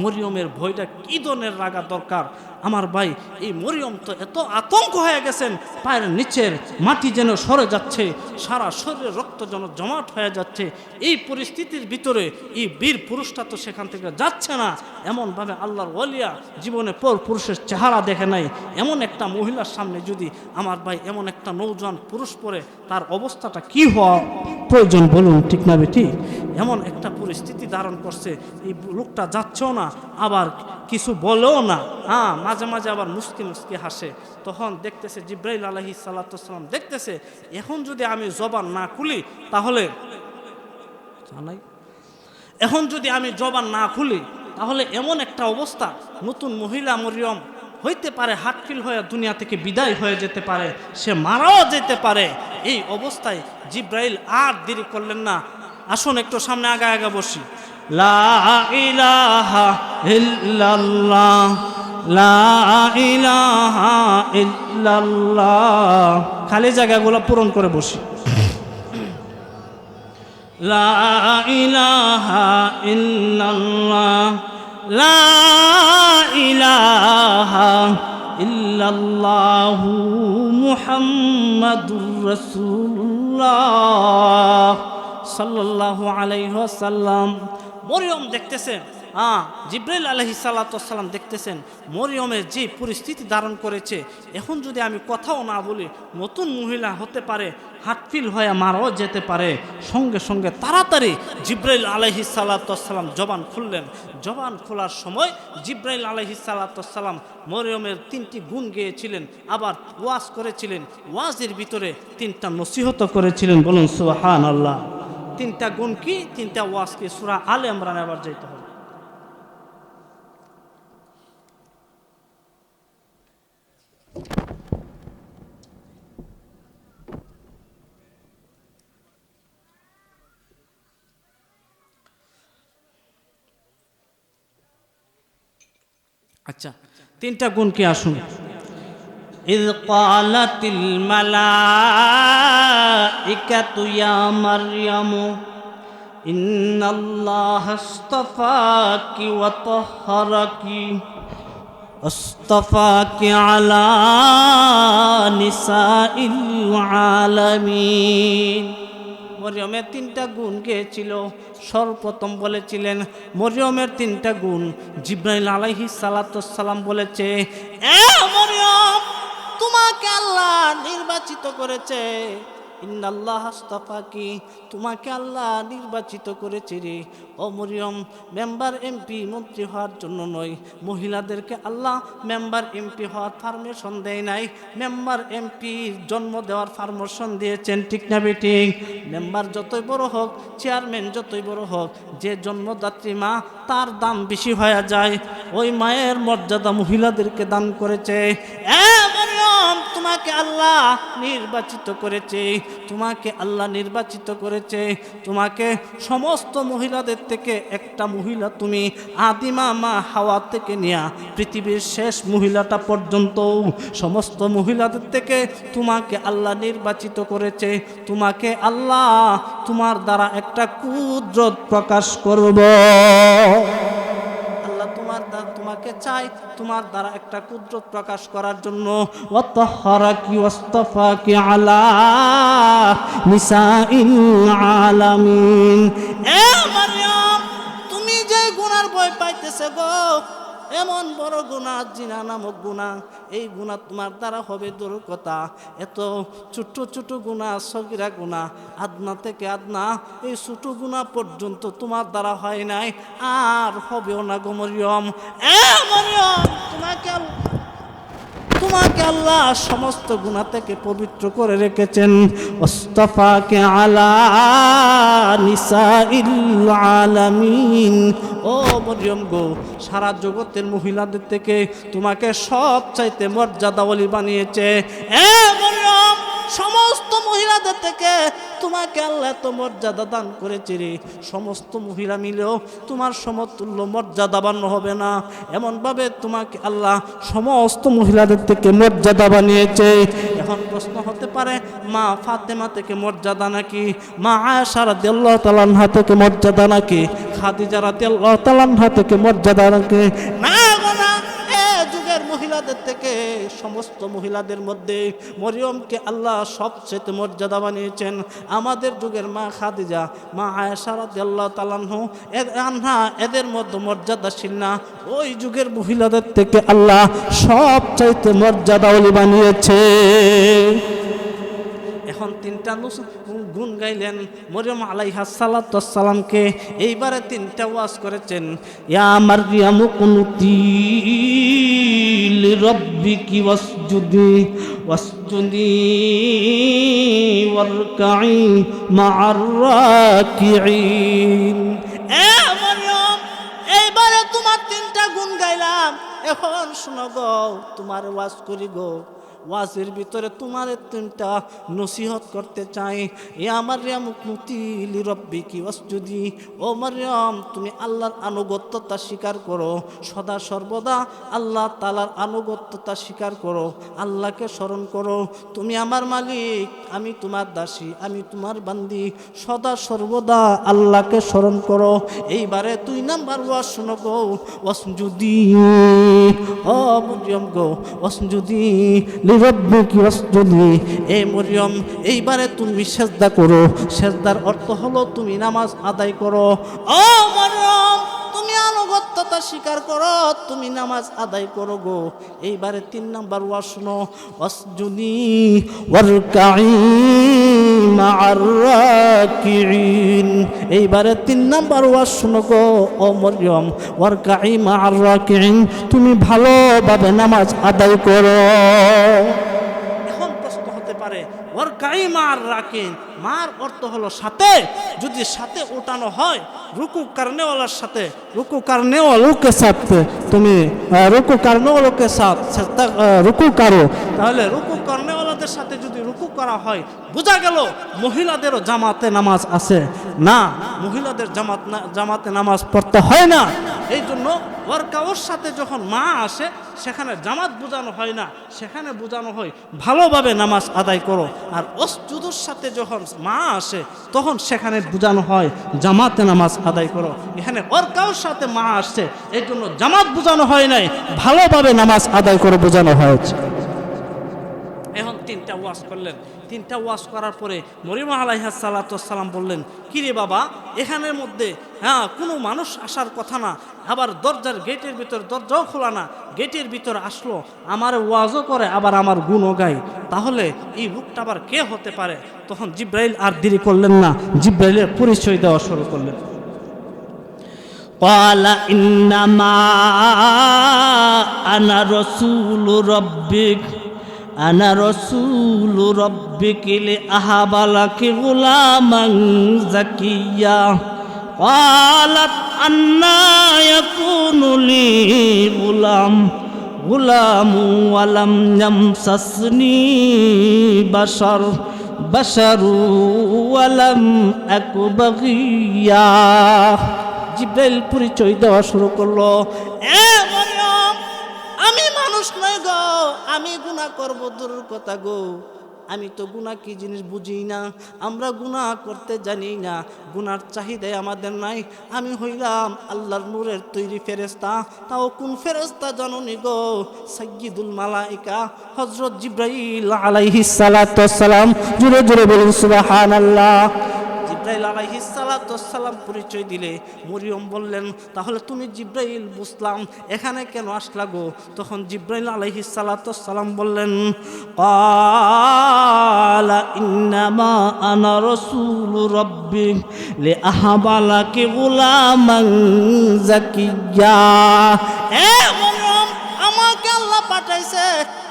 মরিয়মের ভয়টা কি ধরনের রাখা দরকার। আমার ভাই, এই মরিয়ম তো এত আতঙ্ক হয়ে গেছেন, পায়ের নিচের মাটি যেন সরে যাচ্ছে, সারা শরীরে রক্ত যেন জমাট হয়ে যাচ্ছে। এই পরিস্থিতির ভিতরে এই বীর পুরুষটা তো সেখান থেকে যাচ্ছে না। এমনভাবে আল্লাহর ওলিয়া জীবনে পর পুরুষের চেহারা দেখে নাই। এমন একটা মহিলার সামনে যদি আমার ভাই এমন একটা নৌজওয়ান পুরুষ পড়ে, তার অবস্থাটা কি হওয়া প্রয়োজন বলুন, ঠিক না বেটি? এমন একটা পরিস্থিতি ধারণ করছে, এই লোকটা যাচ্ছেও না, আবার কিছু বলেও না, মাঝে মাঝে আবার মুস্কি মুস্কি হাসে। তখন দেখতেছে জিব্রাইল আলাইহিস সালাতু ওয়াস সালাম দেখতেছে, এখন যদি আমি জবান না খুলি তাহলে তাহলে এমন একটা অবস্থা, নতুন মহিলা মরিয়ম হইতে পারে হার্টফেল হয়ে দুনিয়া থেকে বিদায় হয়ে যেতে পারে, সে মারাও যেতে পারে। এই অবস্থায় জিব্রাইল আর দেরি করলেন না, আসুন একটু সামনে আগা আগা বসি। লা ইলাহা ইল্লাল্লাহ, লা ইলাহা ইল্লাল্লাহ, খালি জায়গাগুলো পূরণ করে বসি। লা ইলাহা ইল্লাল্লাহ, লা ইলাহা ইল্লাল্লাহু মুহাম্মাদুর রাসূলুল্লাহ সাল্লাল্লাহু আলাইহি ওয়াসাল্লাম। মরিয়ম দেখতেছেন, জিব্রাইল আলাইহিস সালাতু ওয়াস সালাম দেখতেছেন মরিয়মের যে পরিস্থিতি ধারণ করেছে, এখন যদি আমি কথাও না বলি, নতুন মহিলা হতে পারে, হার্টফেল হয়ে মারাও যেতে পারে। সঙ্গে সঙ্গে তাড়াতাড়ি জিব্রাইল আলাইহিস সালাতু ওয়াস সালাম জবান খুললেন। জবান খোলার সময় জিব্রাইল আলাইহিস সালাতু ওয়াস সালাম মরিয়মের 3টি গুণ গেয়েছিলেন, আবার ওয়াজ করেছিলেন। ওয়াজের ভিতরে 3টা নসিহত করেছিলেন, বলুন সুবহানাল্লাহ। 3টা গুণ কি, 3টা ওয়াজ কি? সূরা আলে ইমরান আবার যাইতে হবে। আচ্ছা, 3টা গুণ কি আসুন। ইয ক্বালাতিল মালাইকাতু ইয়া মারইয়ামু ইন্নাল্লাহা আসতাফাকি ওয়া তাহহারাকি আসতাফাকি আলা নিসাইল আলামিন। মরিয়মের 3টা গুণ গেয়েছিল। সর্বপ্রথম বলেছিলেন মরিয়মের 3টা গুণ। জিব্রাইল আলাইহিস সালাতু ওয়াস সালাম বলেছে, এ মরিয়ম, তোমাকে আল্লাহ নির্বাচিত করেছে। ইন্নাল্লাহ আস্তাফাকি, তোমাকে আল্লাহ নির্বাচিত করেছে রে। ও মরিয়ম, মেম্বার এমপি মন্ত্রী হওয়ার জন্য নয়, মহিলাদেরকে আল্লাহ মেম্বার এমপি হওয়ার পারমিশন দেয় নাই, মেম্বার এমপি জন্ম দেওয়ার পারমিশন দিয়েছেন, ঠিক না বেঠিক? মেম্বার যতই বড় হোক, চেয়ারম্যান যতই বড় হোক, যে জন্মদাত্রী মা তার দাম বেশি হয়ে যায়। ওই মায়ের মর্যাদা মহিলাদেরকে দান করেছে। এ মরিয়ম, তোমাকে আল্লাহ নির্বাচিত করেছে, তোমাকে আল্লাহ নির্বাচিত করেছে, তোমাকে সমস্ত মহিলাদের থেকে একটা মহিলা তুমি আদিমা মা হাওয়া থেকে নিয়া পৃথিবীর শেষ মহিলাটা পর্যন্ত সমস্ত মহিলাদের থেকে তোমাকে আল্লাহ নির্বাচিত করেছে। তোমাকে আল্লাহ তোমার দ্বারা একটা কুদরত প্রকাশ করব। আল্লাহ তোমাকে চাই তোমার দ্বারা একটা কুদরত প্রকাশ করার জন্য। ওয়াতাহহারাকি ওয়াসতাফাকি আলা নিসাইল আলামিন। এ মারইয়াম, তুমি যে গুনার ভয় পাইতেছে গো, এমন বড় গুনাহ, জিনা নামক গুনাহ, এই গুনাহ তোমার দ্বারা হবে দুর্গতা। এত ছোট ছোট গুনাহ, সগীরা গুনাহ, আদনা থেকে আদনা, এই ছোট গুনাহ পর্যন্ত তোমার দ্বারা হয় নাই, আর হবেও না গো মরিয়ম। এ মরিয়ম, তোমাকে আল্লাহ সমস্ত গুনাহ থেকে পবিত্র করে রেখেছেন। ওয়াসতাফাকে আলা নিসাইল আলামিন। ও মরিয়ম গো, সারা জগতের মহিলাদের থেকে তোমাকে সবচাইতে মর্যাদাওয়ালি বানিয়েছে। এ মরিয়ম, সমস্ত মহিলাদের থেকে তোমাকে আল্লাহ এত মর্যাদা দান করেছে রে, সমস্ত মহিলা মিলেও তোমার সমতুল্য মর্যাদাবান হবে না, এমনভাবে তোমাকে আল্লাহ সমস্ত মহিলাদের থেকে মর্যাদা বানিয়েছে। এখন প্রশ্ন হতে পারে, মা ফাতেমা থেকে মর্যাদা নাকি, মা আয়েশা রাদিয়াল্লাহু তাআলা আনহা থেকে মর্যাদা নাকি, খাদিজা রাদিয়াল্লাহু তাআলা আনহা থেকে মর্যাদা নাকি? না গো না, যুগের মহিলাদের থেকে সমস্ত মহিলাদের মধ্যে মরিয়মকে আল্লাহ সবচেয়ে মর্যাদা বানিয়েছেন। আমাদের যুগের মা খাদিজা, মা আয়েশা রাদিয়াল্লাহু তাআলা আনহা এদের মধ্যে মর্যাদাশীল না, ওই যুগের মহিলাদের থেকে আল্লাহ সবচাইতে মর্যাদাওয়ালি বানিয়েছে। এখন তিনটা গুণ গাইলেন মরিয়ম আলাইহিস সালাতু ওয়াস সালামকে, এইবারে তিনটা ওয়াজ করেছেন। ইয়া মারইয়াম কুনুতি লিরাব্বিকি ওয়াসজুদি ওয়ারকাই মা'আর রাকিঈন। এ মরিয়ম, এইবারে তোমার তিনটা গুণ গাইলাম, এখন শোনো গো, তোমার ওয়াজ করি গো। ওয়াজের ভিতরে তোমার তিনটা নসিহত করতে চাই। এ মারইয়াম কুনুতি লিরাব্বিকি ওয়াসজুদি। ও মারইয়াম, তুমি আল্লাহর আনুগত্যতা স্বীকার করো, সদা সর্বদা আল্লাহ তাআলার আনুগত্যতা স্বীকার করো, আল্লাহকে স্মরণ করো। তুমি আমার মালিক, আমি তোমার দাসী, আমি তোমার বান্দি, সদা সর্বদা আল্লাহকে স্মরণ করো। এইবারে 2 নাম্বার ওয়াজ শোনো গো, ওয়াসজুদি। ও মারইয়াম গো, ওয়াসজুদি লিরাব্বিকি ওয়াসজুদি। এই মরিয়ম, এইবারে তুমি সেজদা করো। সেজদার অর্থ হলো তুমি নামাজ আদায় করো। ও মরিয়ম, তুমি আনুগত্যতা স্বীকার করো, তুমি নামাজ আদায় করো গো। এইবারে 3 নাম্বার ওয়াজ শোনো, ওয়াসজুদি ওয়ারকাই মা'আর রাকিঈন। এইবারে 3 নাম্বার ওয়াজ শোনো গো ও মরিয়ম, ওয়ারকাই মা'আর রাকিঈন, তুমি ভালোভাবে নামাজ আদায় করো। এখন প্রশ্ন হতে পারে, ওয়ারকাই মা'আর রাকিঈন, মার অর্থ হলো সাথে, যদি সাথে উঠানো হয় রুকু করনেওয়ালার সাথে, রুকু করনেওয়ালোকে সাথে, তুমি রুকু করনেওয়ালোকে সাথ রুকু করো, তাহলে রুকু করনেওয়ালাদের সাথে যদি রুকু করা হয়, বোঝা গেল মহিলাদেরও জামাতে নামাজ আছে না, মহিলাদের জামাতে নামাজ পড়তে হয় না। এই জন্য ওয়ারকাওর সাথে যখন মা আসে, সেখানে জামাত বোঝানো হয় না, সেখানে বোঝানো হয় ভালোভাবে নামাজ আদায় করো। আর ওয়াসজুদুর সাথে যখন মা আসে, তখন সেখানে বোঝানো হয় জামাতে নামাজ আদায় করো। এখানে ওয়ারকাওর সাথে মা আসছে, এই জন্য জামাত বোঝানো হয় নাই, ভালোভাবে নামাজ আদায় করো বোঝানো হয়েছে। এখন 3টা ওয়াজ করলেন। 3টা ওয়াজ করার পরে মরিয়ম আলাইহিস সালাতু ওয়াস সালাম বললেন, কিরে বাবা, এখানের মধ্যে কোনো মানুষ আসার কথা না, আবার দরজার গেটের ভিতর দরজাও খোলা না, গেটের ভিতর আসলো, আমার ওয়াজও করে, আবার আমার গুণও গায়, তাহলে এই লোকটা আবার কে হতে পারে? তখন জিব্রাইল আর দেরি করলেন না, জিব্রাইলের পরিচয় দেওয়া শুরু করলেন। ক্বালা ইন্নামা আনা রাসূলু রাব্বিক, আনা রাসূলু রাব্বিকি লিআহাবা লাকি গুলামান যাকিয়্যা। ক্বালাত আন্না ইয়াকুনু লি গুলাম গুলামু ওয়ালাম ইয়ামসাসনি বাশার বাশারু ওয়ালাম আকু বাগিয়া। জিব্রাইল পরিচয় দেওয়া শুরু করলো, এ মরিয়ম, আমি মানুষ নই গো, আমি গুনাহ করব দূরের কথা গো, আমি তো গুনাহ কি জিনিস বুঝি না, আমরা গুনাহ করতে জানি না, গুনার চাহিদাই আমাদের নাই। আমি হইলাম আল্লাহর নূরের তৈরি ফেরেশতা, তাও কোন ফেরেশতা জানোনি গো? সাইয়্যিদুল মালায়েকা হযরত জিবরাইল আলাইহিস সালাতু ওয়াস সালাম। জোরে জোরে বলুন সুবহানাল্লাহ। জিব্রাইল আলাইহিস সালাতু ওয়াস সালাম পরিচয় দিলে মরিয়ম বললেন, তাহলে তুমি জিব্রাইল, বুঝলাম, এখানে কেন আসলা গো? তখন জিব্রাইল আলাইহিস সালাতু ওয়াস সালাম বললেন, ক্বালা ইন্নামা আনা রাসূলু রাব্বিক লিআহবালাকি গুলামান যাকিয়্যা। এ মরিয়ম, আমাকে আল্লাহ পাঠাইছে,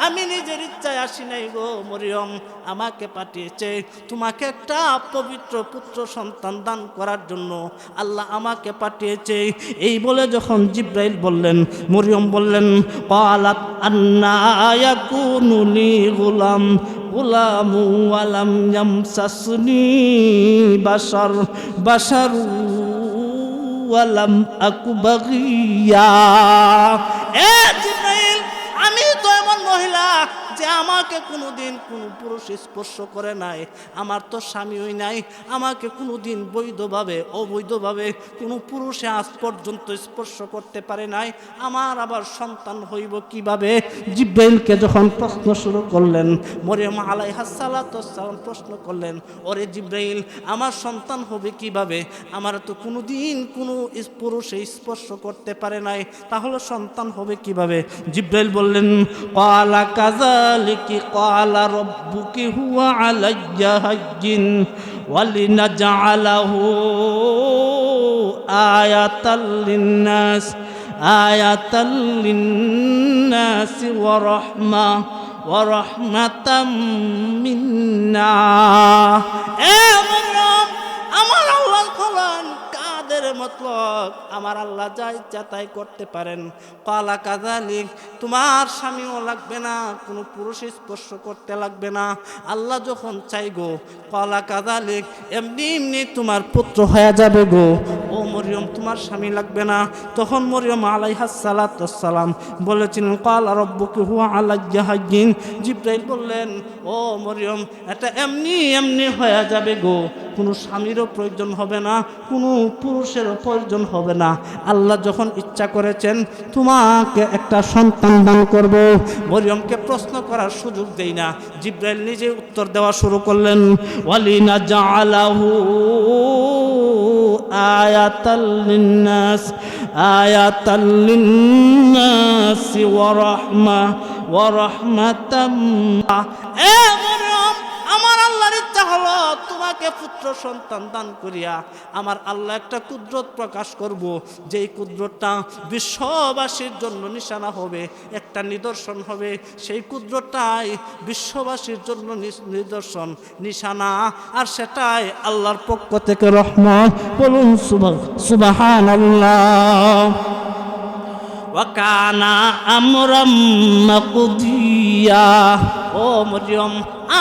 আমি নিজের ইচ্ছায় আসি নাই গো মরিয়ম, আমাকে পাঠিয়েছে তোমাকে একটা পবিত্র পুত্র সন্তান দান করার জন্য, আল্লাহ আমাকে পাঠিয়েছে। এই বলে যখন জিব্রাইল বললেন, মরিয়ম বললেন, ক্বালাত আন্না ইয়াকুনু লি গুলাম গুলামু ওয়ালাম ইয়ামসাসনি বাশার বাশারু ওয়ালাম আকু বাগিয়া। এ জিব্রাইল, আমি তো এমন মহিলা যে আমাকে কোনোদিন কোনো পুরুষ স্পর্শ করে নাই, আমার তো স্বামীই নাই, আমাকে কোনোদিন বৈধভাবে অবৈধভাবে কোনো পুরুষে আজ পর্যন্ত স্পর্শ করতে পারে নাই, আমার আবার সন্তান হইব কিভাবে? জিব্রাইলকে যখন প্রশ্ন শুরু করলেন, মরিয়ম আলাইহাস সালাতু ওয়াস সালাম প্রশ্ন করলেন, ওরে জিব্রাইল, আমার সন্তান হবে কিভাবে? আমার তো কোনোদিন কোনো পুরুষে স্পর্শ করতে পারে নাই, তাহলে সন্তান হবে কিভাবে? জিব্রাইল বললেন, ক্বালা কাযালিকি ক্বালা রাব্বুকি হুয়া আলাইয়া হাজ্জিন ওয়ালিনাজআলাহু আয়াতাল লিন্নাস আয়াতাল লিন্নাস ওয়া রাহমাতাম মিন্না। এ মরিয়ম, আমার আল্লাহ হলেন কাদের মতলব, আমার আল্লাহ যা ইচ্ছা তাই করতে পারেন। ক্বালা কাযালিক, তোমার স্বামীও লাগবে না, কোনো পুরুষ স্পর্শ করতে লাগবে না, আল্লাহ যখন চাই গো। ক্বালা কাযালিক, এমনি এমনি তোমার পুত্র হয়ে যাবে গো। ও মরিয়ম, তোমার স্বামী লাগবে না। তখন মরিয়ম আলাইহাস সালাতু ওয়াস সালাম বলেছিলেন, ক্বালা রাব্বুকি হুয়া আলাইয়া হাজ্জিন। জিব্রাইল বললেন, ও মরিয়ম, এটা এমনি এমনি হয়ে যাবে গো, কোনো স্বামীরও প্রয়োজন হবে না, কোনো পুরুষেরও প্রয়োজন হবে না। আল্লাহ যখন ইচ্ছা করেছেন তোমাকে একটা সন্তান দান করব। মরিয়মকে প্রশ্ন করার সুযোগ দেই না, জিব্রাইল নিজে উত্তর দেওয়া শুরু করলেন, ওয়ালিনাজআলাহু আয়াতাল লিন্নাস আয়াতাল লিন্নাস ওয়া রাহমাতাম। এ মরিয়ম, আমার আল্লাহর ইচ্ছা হলো তোমাকে পুত্র সন্তান দান করিয়া আমার আল্লাহ একটা কুদরত প্রকাশ করব, যেই কুদরতটা বিশ্ববাসীর জন্য নিশানা হবে, একটা নিদর্শন হবে। সেই কুদরতটাই বিশ্ববাসীর জন্য নিদর্শন, নিশানা, আর সেটাই আল্লাহর পক্ষ থেকে রহমত। বলুন সুবহানাল্লাহ। ওয়া কানা আমরাম মাকদিয়া। ও মরিয়ম,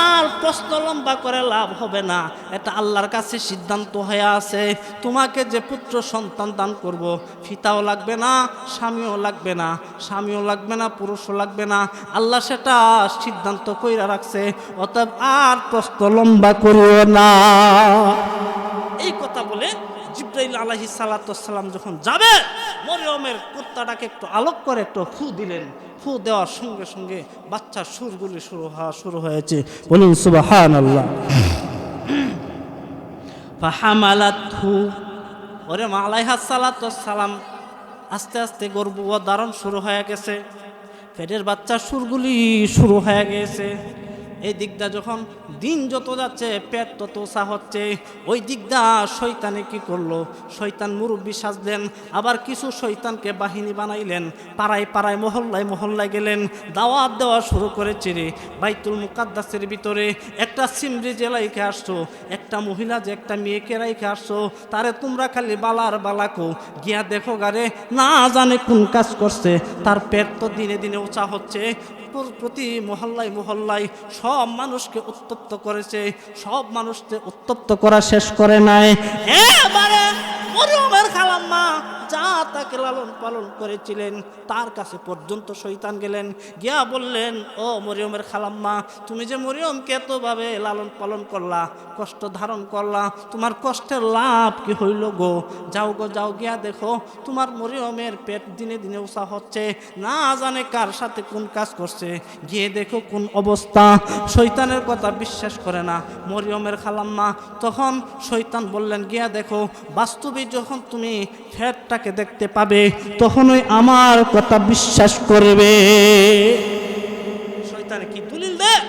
আর প্রশ্ন লম্বা করে লাভ হবে না, এটা আল্লাহর কাছে সিদ্ধান্ত হয়ে আছে। তোমাকে যে পুত্র সন্তান দান করব, ফিতাও লাগবে না, স্বামীও লাগবে না, স্বামীও লাগবে না, পুরুষও লাগবে না, আল্লাহ সেটা সিদ্ধান্ত কইরা রাখছে। অতএব আর প্রশ্ন লম্বা করিও না। এই কথা বলে জিব্রাইল আলাইহিস সালাতু ওয়াস সালাম যখন যাবে, মরিয়মের কুত্তাটাকে একটু আলোক করে একটু ফু দিলেন। ফু দেওয়ার সঙ্গে সঙ্গে বাচ্চার সুরগুলি শুরু হয়েছে। বলুন সুবহানাল্লাহ। ফাহামালাতহু, ওরে আলাইহিস সালাতু ওয়াস সালাম আস্তে আস্তে গর্ভধারণ শুরু হয়ে গেছে, পেটের বাচ্চার সুরগুলি শুরু হয়ে গেছে। এই দিকটা যখন দিন যত যাচ্ছে পেট তত উঁচা হচ্ছে, ওই দিকটা শয়তানে কি করলো, শয়তান মুরব্বী সাজলেন, আবার কিছু শয়তানকে বাহিনী বানাইলেন, পাড়ায় পাড়ায় মহল্লায় মহল্লায় গেলেন, দাওয়াত দেওয়া শুরু করেছে রে। বাইতুল মুকাদ্দাসের ভিতরে একটা সিমরি যে রাইখে আসছো, একটা মহিলা যে একটা মেয়েকে রাইখে আসছো, তারে তোমরা খালি বালার বালাকো, গিয়া দেখো গারে না জানে কোন কাজ করছে, তার পেট তো দিনে দিনে উঁচা হচ্ছে। প্রতি মহল্লায় মহল্লায় সব মানুষকে উত্তপ্ত করেছে, সব মানুষকে উত্তপ্ত করা শেষ করে নাই। এবারে মরিয়মের খালাম্মা যা তাকে লালন পালন করেছিলেন তার কাছে পর্যন্ত শয়তান গেলেন, গিয়া বললেন, ও মরিয়মের খালাম্মা, তুমি যে মরিয়মকে এতভাবে লালন পালন করলা, কষ্ট ধারণ করলা, তোমার কষ্টের লাভ কি হইল গো? যাও গো, যাও, গিয়া দেখো তোমার মরিয়মের পেট দিনে দিনে উঁচা হচ্ছে, না জানে কার সাথে কোন কাজ করছে, গিয়ে দেখো কোন অবস্থা। শয়তানের কথা বিশ্বাস করে না মরিয়মের খালাম্মা। তখন শয়তান বললেন, গিয়া দেখো, বাস্তবে যখন তুমি ফ্যাটটাকে দেখতে পাবে তখনই আমার কথা বিশ্বাস করবে। শয়তানে কি দলিল দেয়?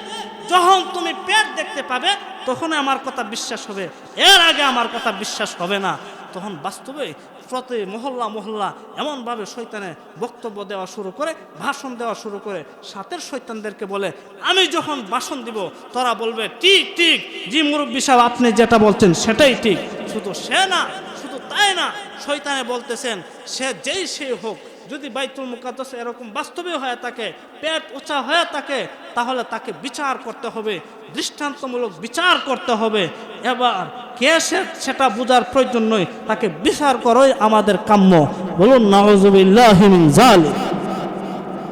যখন তুমি পেট দেখতে পাবে তখনই আমার কথা বিশ্বাস হবে, এর আগে আমার কথা বিশ্বাস হবে না। তখন বাস্তবে প্রতি মহল্লা মহল্লা এমনভাবে শয়তানে বক্তব্য দেওয়া শুরু করে, ভাষণ দেওয়া শুরু করে, সাথের শয়তানদেরকে বলে, আমি যখন ভাষণ দিব তোরা বলবে ঠিক ঠিক, জি মুরব্বী সাহেব আপনি যেটা বলছেন সেটাই ঠিক। শুধু সে না, শুধু তাই না, শয়তানে বলতেছেন সে যেই সে হোক, যদি বাইতুল মুকাদ্দাস এরকম বাস্তবে হয়ে থাকে, পেট উঁচা হয়ে থাকে, তাহলে তাকে বিচার করতে হবে, দৃষ্টান্তমূলক বিচার করতে হবে। এবার কে সেটা বোঝার প্রয়োজন নয়, তাকে বিচার করাই আমাদের কাম্য। বলুন নাউযুবিল্লাহি মিন যালিক।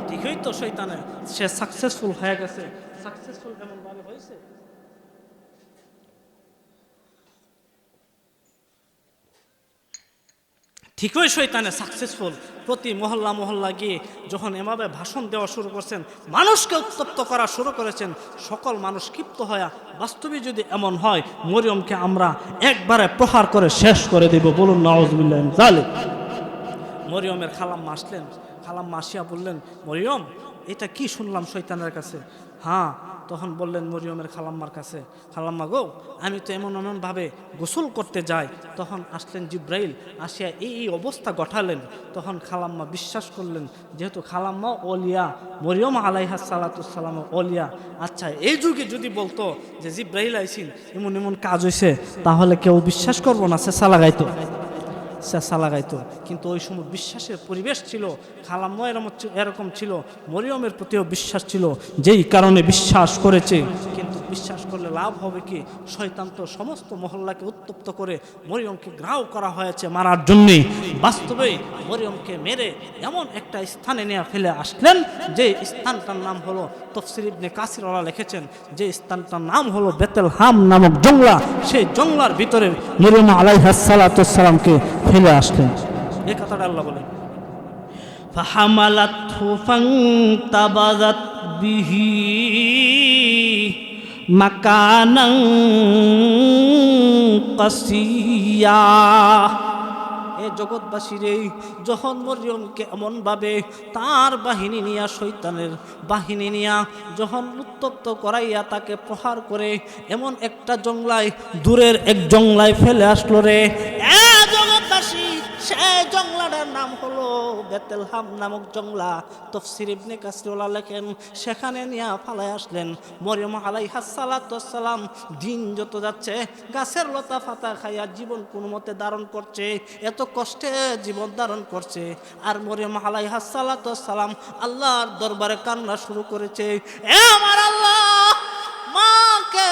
ঠিকই তো, শয়তানে সে সাকসেসফুল হয়ে গেছে। সাকসেসফুল এমন ভাবে হয়েছে, ঠিকই শয়তানে সাকসেসফুল। প্রতি মহল্লা মহল্লা গিয়ে যখন এভাবে ভাষণ দেওয়া শুরু করছেন, মানুষকে উত্তপ্ত করা শুরু করেছেন, সকল মানুষ ক্ষিপ্ত হয়ে, বাস্তবে যদি এমন হয় মরিয়মকে আমরা একবারে প্রহার করে শেষ করে দেব। বলুন নাউযুবিল্লাহি মিন যালিক। মরিয়মের খালাম্মা আসলেন, খালাম্মা আসিয়া বললেন, মরিয়ম এটা কি শুনলাম শয়তানের কাছে? হ্যাঁ, তখন বললেন মরিয়মের খালাম্মার কাছে, খালাম্মা গো, আমি তো এমনভাবে গোসল করতে যাই। তখন আসলেন জিব্রাইল, আসিয়া এই অবস্থা ঘটালেন। তখন খালাম্মা বিশ্বাস করলেন, যেহেতু খালাম্মা ওলিয়া, মরিয়ম আলাইহিস সালাতুস সালাম ওলিয়া। আচ্ছা, এই যুগে যদি বলতো যে জিব্রাইল আইসিন, এমন এমন কাজ হয়েছে, তাহলে কেউ বিশ্বাস করবো না, চেঁচা লাগাইতো, চেঁচা লাগাইতো। কিন্তু ওই সময় বিশ্বাসের পরিবেশ ছিল, খালাম্মা এরকম ছিল, মরিয়মের প্রতিও বিশ্বাস ছিল, যেই কারণে বিশ্বাস করেছে। কিন্তু বিশ্বাস করলে লাভ হবে কি? শয়তান তো সমস্ত মহল্লাকে উত্তপ্ত করে মরিয়মকে ঘ্রাও করা হয়েছে মারার জন্যে। বাস্তবেই মরিয়মকে মেরে এমন একটা স্থানে নিয়ে ফেলে আসলেন, যে স্থানটার নাম হলো, তাফসীর ইবনে কাসির ওরা লিখেছেন, যে স্থানটার নাম হলো বেতেলহাম নামক জংলা। সেই জংলার ভিতরে মরিয়ম আলাইহিস সালাতুস সালামকে ফেলে আসলেন। এই কথাটা আল্লাহ বলেন, ফাহামালাতহু ফান্তাবাযাত বিহি মাকানান কাসিয়া। এ জগৎবাসী রে, যখন মরিয়মকে এমনভাবে তার বাহিনী নিয়া, শয়তানের বাহিনী নিয়া যখন উত্তপ্ত করাইয়া তাকে প্রহার করে এমন একটা জংলায়, দূরের এক জংলায় ফেলে আসলো রে। জগৎবাসী, সেই জংলাটার নাম হলো বেতেলহাম নামক জংলা। তাফসীর ইবনে কাসির লেখেন, সেখানে নিয়ে ফালায় আসলেন। মরিয়ম আলাইহিস সালাতুস সালাম দিন যত যাচ্ছে গাছের লতা পাতা খাইয়া জীবন কোনো মতে ধারণ করছে, এত কষ্টে জীবন ধারণ করছে। আর মরিয়ম আলাইহিস সালাতুস সালাম আল্লাহর দরবারে কান্না শুরু করেছে, এ আমার আল্লাহ, মাকে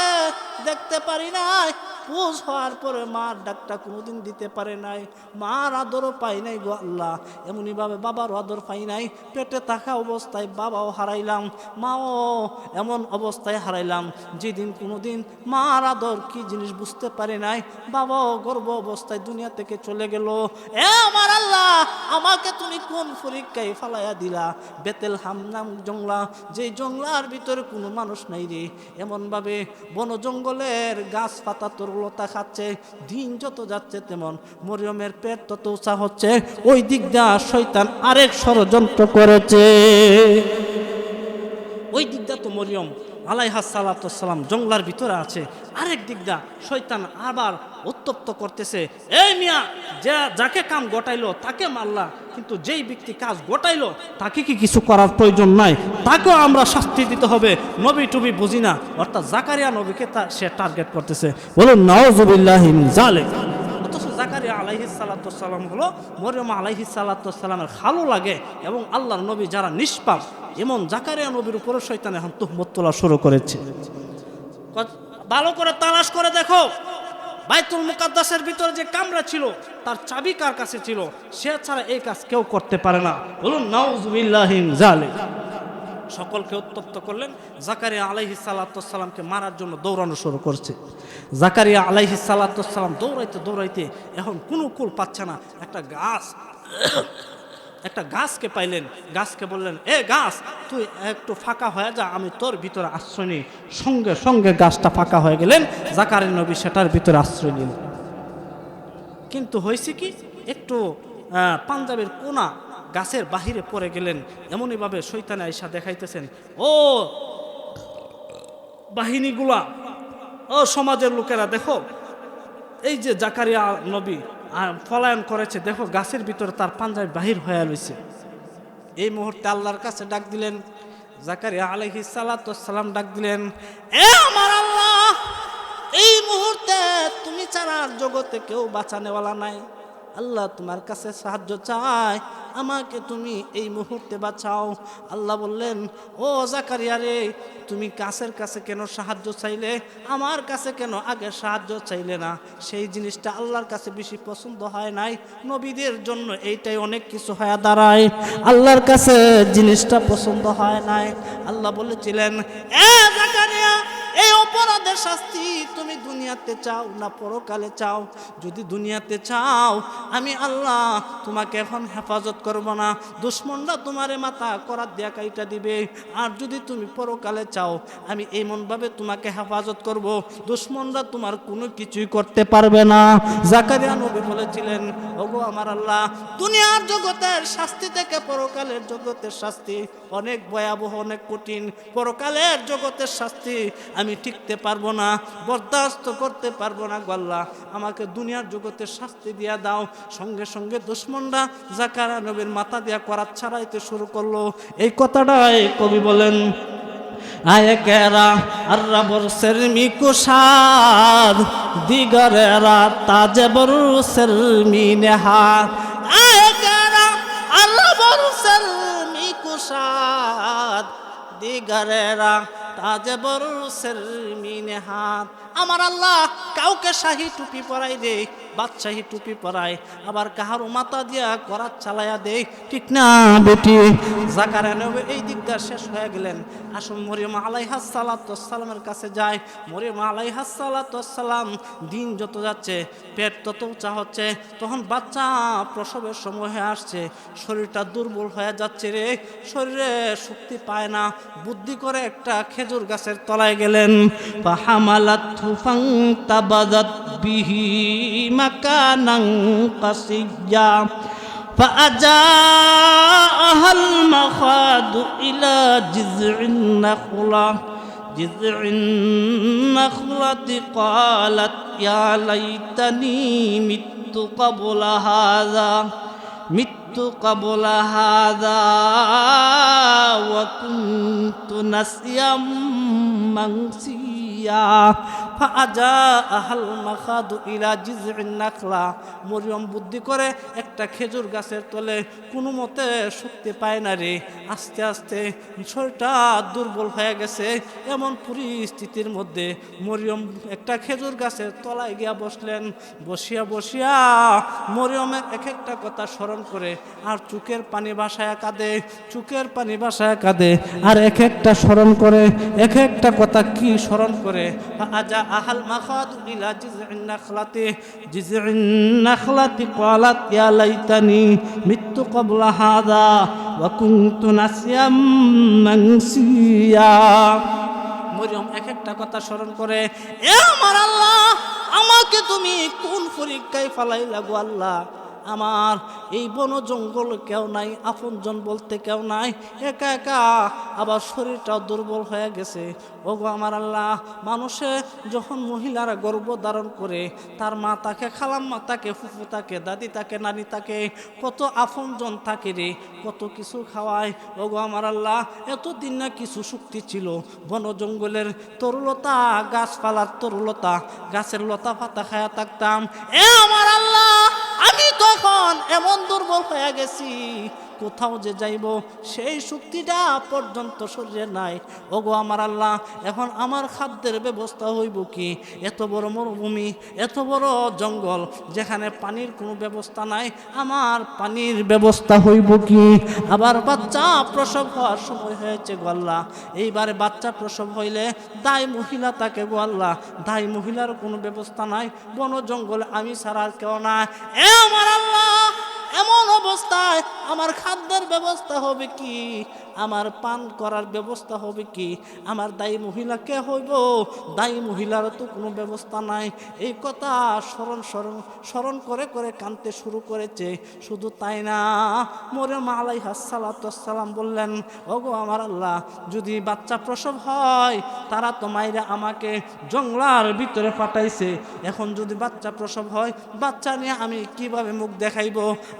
দেখতে পারি নাই, পুজ হওয়ার পরে মার ডাকটা কোনোদিন দিতে পারে নাই, মার আদরও পাই নাই গো আল্লাহ। এমনইভাবে বাবারও আদর পাই নাই, পেটে থাকা অবস্থায় বাবাও হারাইলাম, মাও এমন অবস্থায় হারাইলাম, যেদিন কোনোদিন মার আদর কি জিনিস বুঝতে পারে নাই, বাবাও গর্ভ অবস্থায় দুনিয়া থেকে চলে গেল। এ আমার আল্লাহ, আমাকে তুমি কোন পরীক্ষায় ফালাইয়া দিলা? বেতেলহাম নাম জংলা, যেই জংলার ভিতরে কোনো মানুষ নাই রে। এমনভাবে বন জঙ্গলের গাছ পাতা তরুলতা খাচ্ছে, দিন যত যাচ্ছে তেমন মরিয়মের পেট তত উঁচা হচ্ছে। ওই দিক দিয়ে শয়তান আরেক ষড়যন্ত্র করেছে। ওই দিক দিয়ে তো মরিয়ম আলাইহিস সালাতু ওয়াসসালাম জঙ্গলার ভিতরে আছে, আরেক দিক দা শয়তান আবার উত্তপ্ত করতেছে, এই মিয়া যাকে কাম গোটাইলো তাকে মারলা, কিন্তু যেই ব্যক্তি কাজ গোটাইলো তাকে কি কিছু করার প্রয়োজন নাই, তাকেও আমরা শাস্তি দিতে হবে, নবী টুবি বুঝি না। অর্থাৎ জাকারিয়া নবীকে সে টার্গেট করতেছে। বলুন নাউযুবিল্লাহি মিন যালিক। অথচ জাকারিয়া আলাইহিস সালাতু ওয়াসসালাম হলো মরিয়ম আলাইহিস সালাতু ওয়াসসালামের খালু লাগে, এবং আল্লাহর নবী যারা নিষ্পাপ এমন জাকারিয়া নবীর উপরে শয়তান এখন তুহমত তোলা শুরু করেছে। ভালো করে তালাশ করে দেখো, বাইতুল মুকাদ্দাসের ভিতরে যে কামরা ছিল তার চাবি কার কাছে ছিল? সে ছাড়া এই কাজ কেউ করতে পারে না। বলুন নাউযুবিল্লাহি মিন যালিক। সকলকে উত্তপ্ত করলেন। জাকারিয়া আলাইহিস সালাতু ওয়াসসালামকে মারার জন্য দৌড়ানো শুরু করছে। জাকারিয়া আলাইহিস সালাতু ওয়াসসালাম দৌড়াইতে দৌড়াইতে এখন কোনো কুল পাচ্ছে না। একটা গাছকে পাইলেন, গাছকে বললেন, এ গাছ তুই একটু ফাঁকা হয়ে যা, আমি তোর ভিতরে আশ্রয় নিই। সঙ্গে সঙ্গে গাছটা ফাঁকা হয়ে গেলেন, জাকারিয়া নবী সেটার ভিতরে আশ্রয় নিলেন। কিন্তু হয়েছে কি, একটু পাঞ্জাবের কোনা গাছের বাহিরে পড়ে গেলেন। এমনইভাবে শয়তানে আইসা দেখাইতেছেন, ও বাহিনীগুলা, ও সমাজের লোকেরা, দেখো এই যে জাকারিয়া নবী পলায়ন করেছে, দেখো গাছের ভিতরে তার পাঞ্জাবি বাহির হয়ে রয়েছে। এই মুহূর্তে আল্লাহর কাছে ডাক দিলেন, জাকারিয়া আলাইহিস সালাতু ওয়াসসালাম ডাক দিলেন, এ আমার আল্লাহ, এই মুহূর্তে তুমি ছাড়া জগতে কেউ বাঁচানেওয়ালা নাই। আল্লাহ তোমার কাছে সাহায্য চাই, আমাকে তুমি এই মুহূর্তে বাঁচাও। আল্লাহ বললেন, ও জাকারিয়া রে, তুমি গাছের কাছে কেন সাহায্য চাইলে, আমার কাছে কেন আগে সাহায্য চাইলে না? সেই জিনিসটা আল্লাহর কাছে বেশি পছন্দ হয় নাই। নবীদের জন্য এইটাই অনেক কিছু হয়ে দাঁড়ায়, আল্লাহর কাছে জিনিসটা পছন্দ হয় নাই। আল্লাহ বলেছিলেন, এ জাকারিয়া, এই অপরাধের শাস্তি তুমি দুনিয়াতে চাও না পরকালে চাও? যদি দুনিয়াতে চাও, আমি আল্লাহ তোমাকে এখন হেফাজত করব না, দুশমনরা তোমারে মাথা করাত দিয়া কাইটা দিবে। আর যদি তুমি পরকালে চাও, আমি এমনভাবে তোমাকে হেফাজত করব, দুশমনরা তোমার কোনো কিছুই করতে পারবে না। জাকারিয়া নবী বলেছিলেন, ওগো আমার আল্লাহ, দুনিয়ার জগতের শাস্তি থেকে পরকালের জগতের শাস্তি অনেক ভয়াবহ, অনেক কঠিন। পরকালের জগতের শাস্তি আমি টিকতে পারবো না, বরদাস্ত করতে পারবো না। গো আল্লাহ, আমাকে দুনিয়ার জগতের শাস্তি দিয়া দাও। সঙ্গে সঙ্গে দুশমনরা জাকারিয়া নবীর মাথা দিয়া করাত ছাড়াইতে শুরু করলো। এই কথাটাই কবি বলেন, আয়ে কেরা আর্রা বরসের মিকুসাদ দিগরেরা তাজে বরসের মিনেহা। আয়ে কেরা আর্রা বরসের মিকুসাদ দিগরেরা তাজে বরসের মিনেহা। আমার আল্লাহ কাউকে শাহী টুপি পরাই দে, বাদশাহী টুপি পরায়, আবার কাহারও মাথা দিয়া করাত চালাইয়া দে, ঠিক না বেটি? জাকারিয়া নবী এই দিকটা শেষ হয়ে গেলেন। আসুন মরিয়ম আলাইহিস সালাতু ওয়াসসালামের কাছে যায়। মরিয়ম আলাইহিস সালাতু ওয়াসসালাম দিন যত যাচ্ছে, পেট তত উঁচা হচ্ছে, তখন বাচ্চা প্রসবের সময় হয়ে আসছে, শরীরটা দুর্বল হয়ে যাচ্ছে রে, শরীরে শক্তি পায় না। বুদ্ধি করে একটা খেজুর গাছের তলায় গেলেন। ফাহামালাতহু ফান্তাবাযাত বিহি মাকানান কাসিয়্যা ফাআজাআহাল মাখাদু ইলা জিযইন নাখলাতি ক্বালাত ইয়া লাইতানি মিততু ক্বাবলা হাযা ওয়া কুনতু নাসিয়াম মানসিয়া। ফাআজাআহাল মাখাদু ইলা জিযইন নাখলা। মরিয়ম বুদ্ধি করে একটা খেজুর গাছের তলে, কোনো মতে শক্তি পায় না রে, আস্তে আস্তে শরীরটা দুর্বল হয়ে গেছে। এমন পরিস্থিতির মধ্যে মরিয়ম একটা খেজুর গাছের তলায় গিয়া বসলেন। বসিয়া বসিয়া মরিয়মের এক একটা কথা স্মরণ করে আর চোখের পানি ভাসায়া কাঁদে, চোখের পানি ভাসায়া কাঁদে, আর এক একটা স্মরণ করে, এক একটা কথা কি স্মরণ করে। আহাল মাখাদু ইলা জিযইন নাখলাতি ক্বালাত ইয়া লাইতানি মিততু ক্বাবলা হাযা ওয়া কুনতু নাসিয়াম মানসিয়া। মরিয়ম এক একটা কথা স্মরণ করে, এ আমার আল্লাহ, আমাকে তুমি কোন পরীক্ষায় ফালাইলা গো আল্লাহ? আমার এই বন জঙ্গল কেউ নাই, আপনজন বলতে কেউ নাই, একা একা, আবার শরীরটাও দুর্বল হয়ে গেছে। ওগো আমার আল্লাহ, মানুষে যখন মহিলারা গর্ভ ধারণ করে তার মা তাকে, খালাম্মা তাকে, ফুফু তাকে, দাদি তাকে, নানি তাকে, কত আপনজন থাকে রে, কত কিছু খাওয়ায়। ওগো আমার আল্লাহ, এতদিন না কিছু শক্তি ছিল, বন জঙ্গলের তরুলতা, গাছপালার তরুলতা, গাছের লতা পাতা খায়া থাকতাম। আমার আল্লাহ, আমি তখন এমন দুর্বল হয়ে গেছি, কোথাও যে যাইব সেই শক্তিটা পর্যন্ত শরীরে নাই। ওগো আমার আল্লাহ, এখন আমার খাদ্যের ব্যবস্থা হইব কি? এত বড় মরুভূমি, এত বড় জঙ্গল, যেখানে পানির কোনো ব্যবস্থা নাই, আমার পানির ব্যবস্থা হইব কি? আবার বাচ্চা প্রসব হওয়ার সময় হয়েছে গো আল্লাহ, এইবারে বাচ্চা প্রসব হইলে দায় মহিলা তাকে গো আল্লাহ, দায় মহিলার কোনো ব্যবস্থা নাই, বন জঙ্গলে আমি ছাড়া আর কেউ না। আমার আল্লাহ, এমন অবস্থায় আমার খাদ্যের ব্যবস্থা হবে কি? আমার পান করার ব্যবস্থা হবে কি? আমার দায়ী মহিলা কে হইব? দায়ী মহিলার তো কোনো ব্যবস্থা নাই। এই কথা স্মরণ করে করে কাঁদতে শুরু করেছে। শুধু তাই না, মরিয়ম আলাইহিস সালাতু ওয়াস সালাম বললেন, ওগো আমার আল্লাহ, যদি বাচ্চা প্রসব হয়, তারা তো মাইরা আমাকে জঙ্গলার ভিতরে পাঠাইছে, এখন যদি বাচ্চা প্রসব হয়, বাচ্চা নিয়ে আমি কিভাবে মুখ দেখাইব?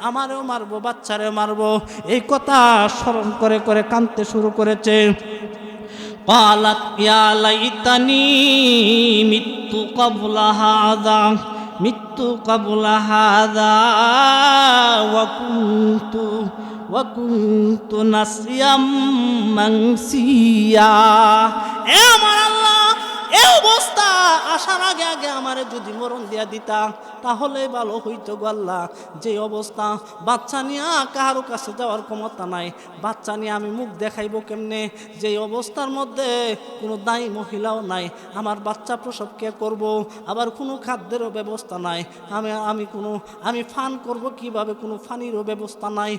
আমারেও মারবো, বাচ্চারেও মারবো। এই কথা স্মরণ করে করে কাঁদতে শুরু করেছে। قالت يا ليتني مت قبل هذا مت قبل هذا وكنت نسيا منسيا। আমার আল্লাহ, এই অবস্থা আসার আগে আগে আমারে যদি মরণ দিয়া দিতা তাহলে ভালো হইতো গো আল্লাহ। যে অবস্থা, বাচ্চা নিয়ে কারো কাছে যাওয়ার ক্ষমতা নাই, বাচ্চা নিয়ে আমি মুখ দেখাইব কেমনে? যে অবস্থার মধ্যে কোনো দায়ী মহিলাও নাই, আমার বাচ্চা প্রসব কে করব? আবার কোনো খাদ্যেরও ব্যবস্থা নাই, আমি ফান করব কিভাবে? কোনো ফানিরও ব্যবস্থা নাই,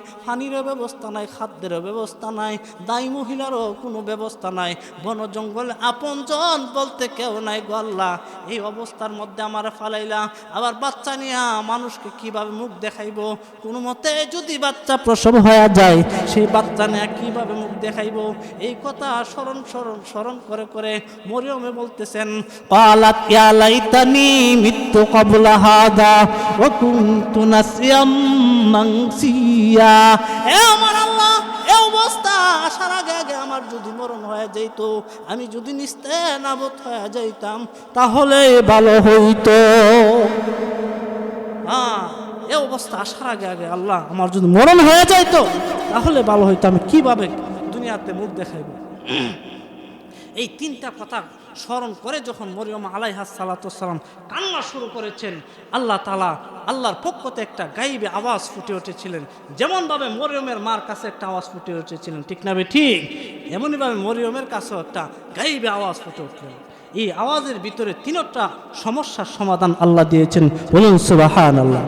ব্যবস্থা নাই, খাদ্যেরও ব্যবস্থা নাই, দায়ী মহিলারও কোনো ব্যবস্থা নাই, বন জঙ্গলে আপনজন বলতে কেউ নাই গো আল্লাহ। এই অবস্থার মধ্যে আমার ফালাইলা, আবার বাচ্চা নিয়ে মানুষকে কিভাবে মুখ দেখাইব? কোনো মতে যদি বাচ্চা প্রসব হয়ে যায়, সেই বাচ্চা নিয়ে কিভাবে মুখ দেখাইব? এই কথা স্মরণ করে করে মরিয়মে বলতেছেন, ক্বালাত ইয়া লাইতানি মিতু ক্বাবলা হাদা ওয়া কুনতু নাসিয়াম মানসিয়া। আমার আল্লাহ, এই অবস্থা আসার আগে আগে আমার যদি মরণ হয়ে যাইত, আমি যদি নিস্তেনাবুদ হয়ে যাইতাম, তাহলে ভালো হইতো। এই অবস্থা আসার আগে আগে আল্লাহ, আমার যদি মরণ হয়ে যাইতো তাহলে ভালো হইতো, আমি কিভাবে দুনিয়াতে মুখ দেখাইব? এই তিনটা কথা স্মরণ করে যখন মরিয়ম আলাইহিস সালাতু ওয়াস সালাম কান্না শুরু করেছেন, আল্লাহ তাআলা, আল্লাহর পক্ষতে একটা গাইবে আওয়াজ ফুটে উঠেছিলেন। যেমনভাবে মরিয়মের মার কাছে একটা আওয়াজ ফুটে উঠেছিলেন, ঠিক না বে ঠিক, এমনইভাবে মরিয়মের কাছেও একটা গাইবে আওয়াজ ফুটে উঠলেন। এই আওয়াজের ভিতরে তিনটা সমস্যার সমাধান আল্লাহ দিয়েছেন। বলুন সুবহানাল্লাহ।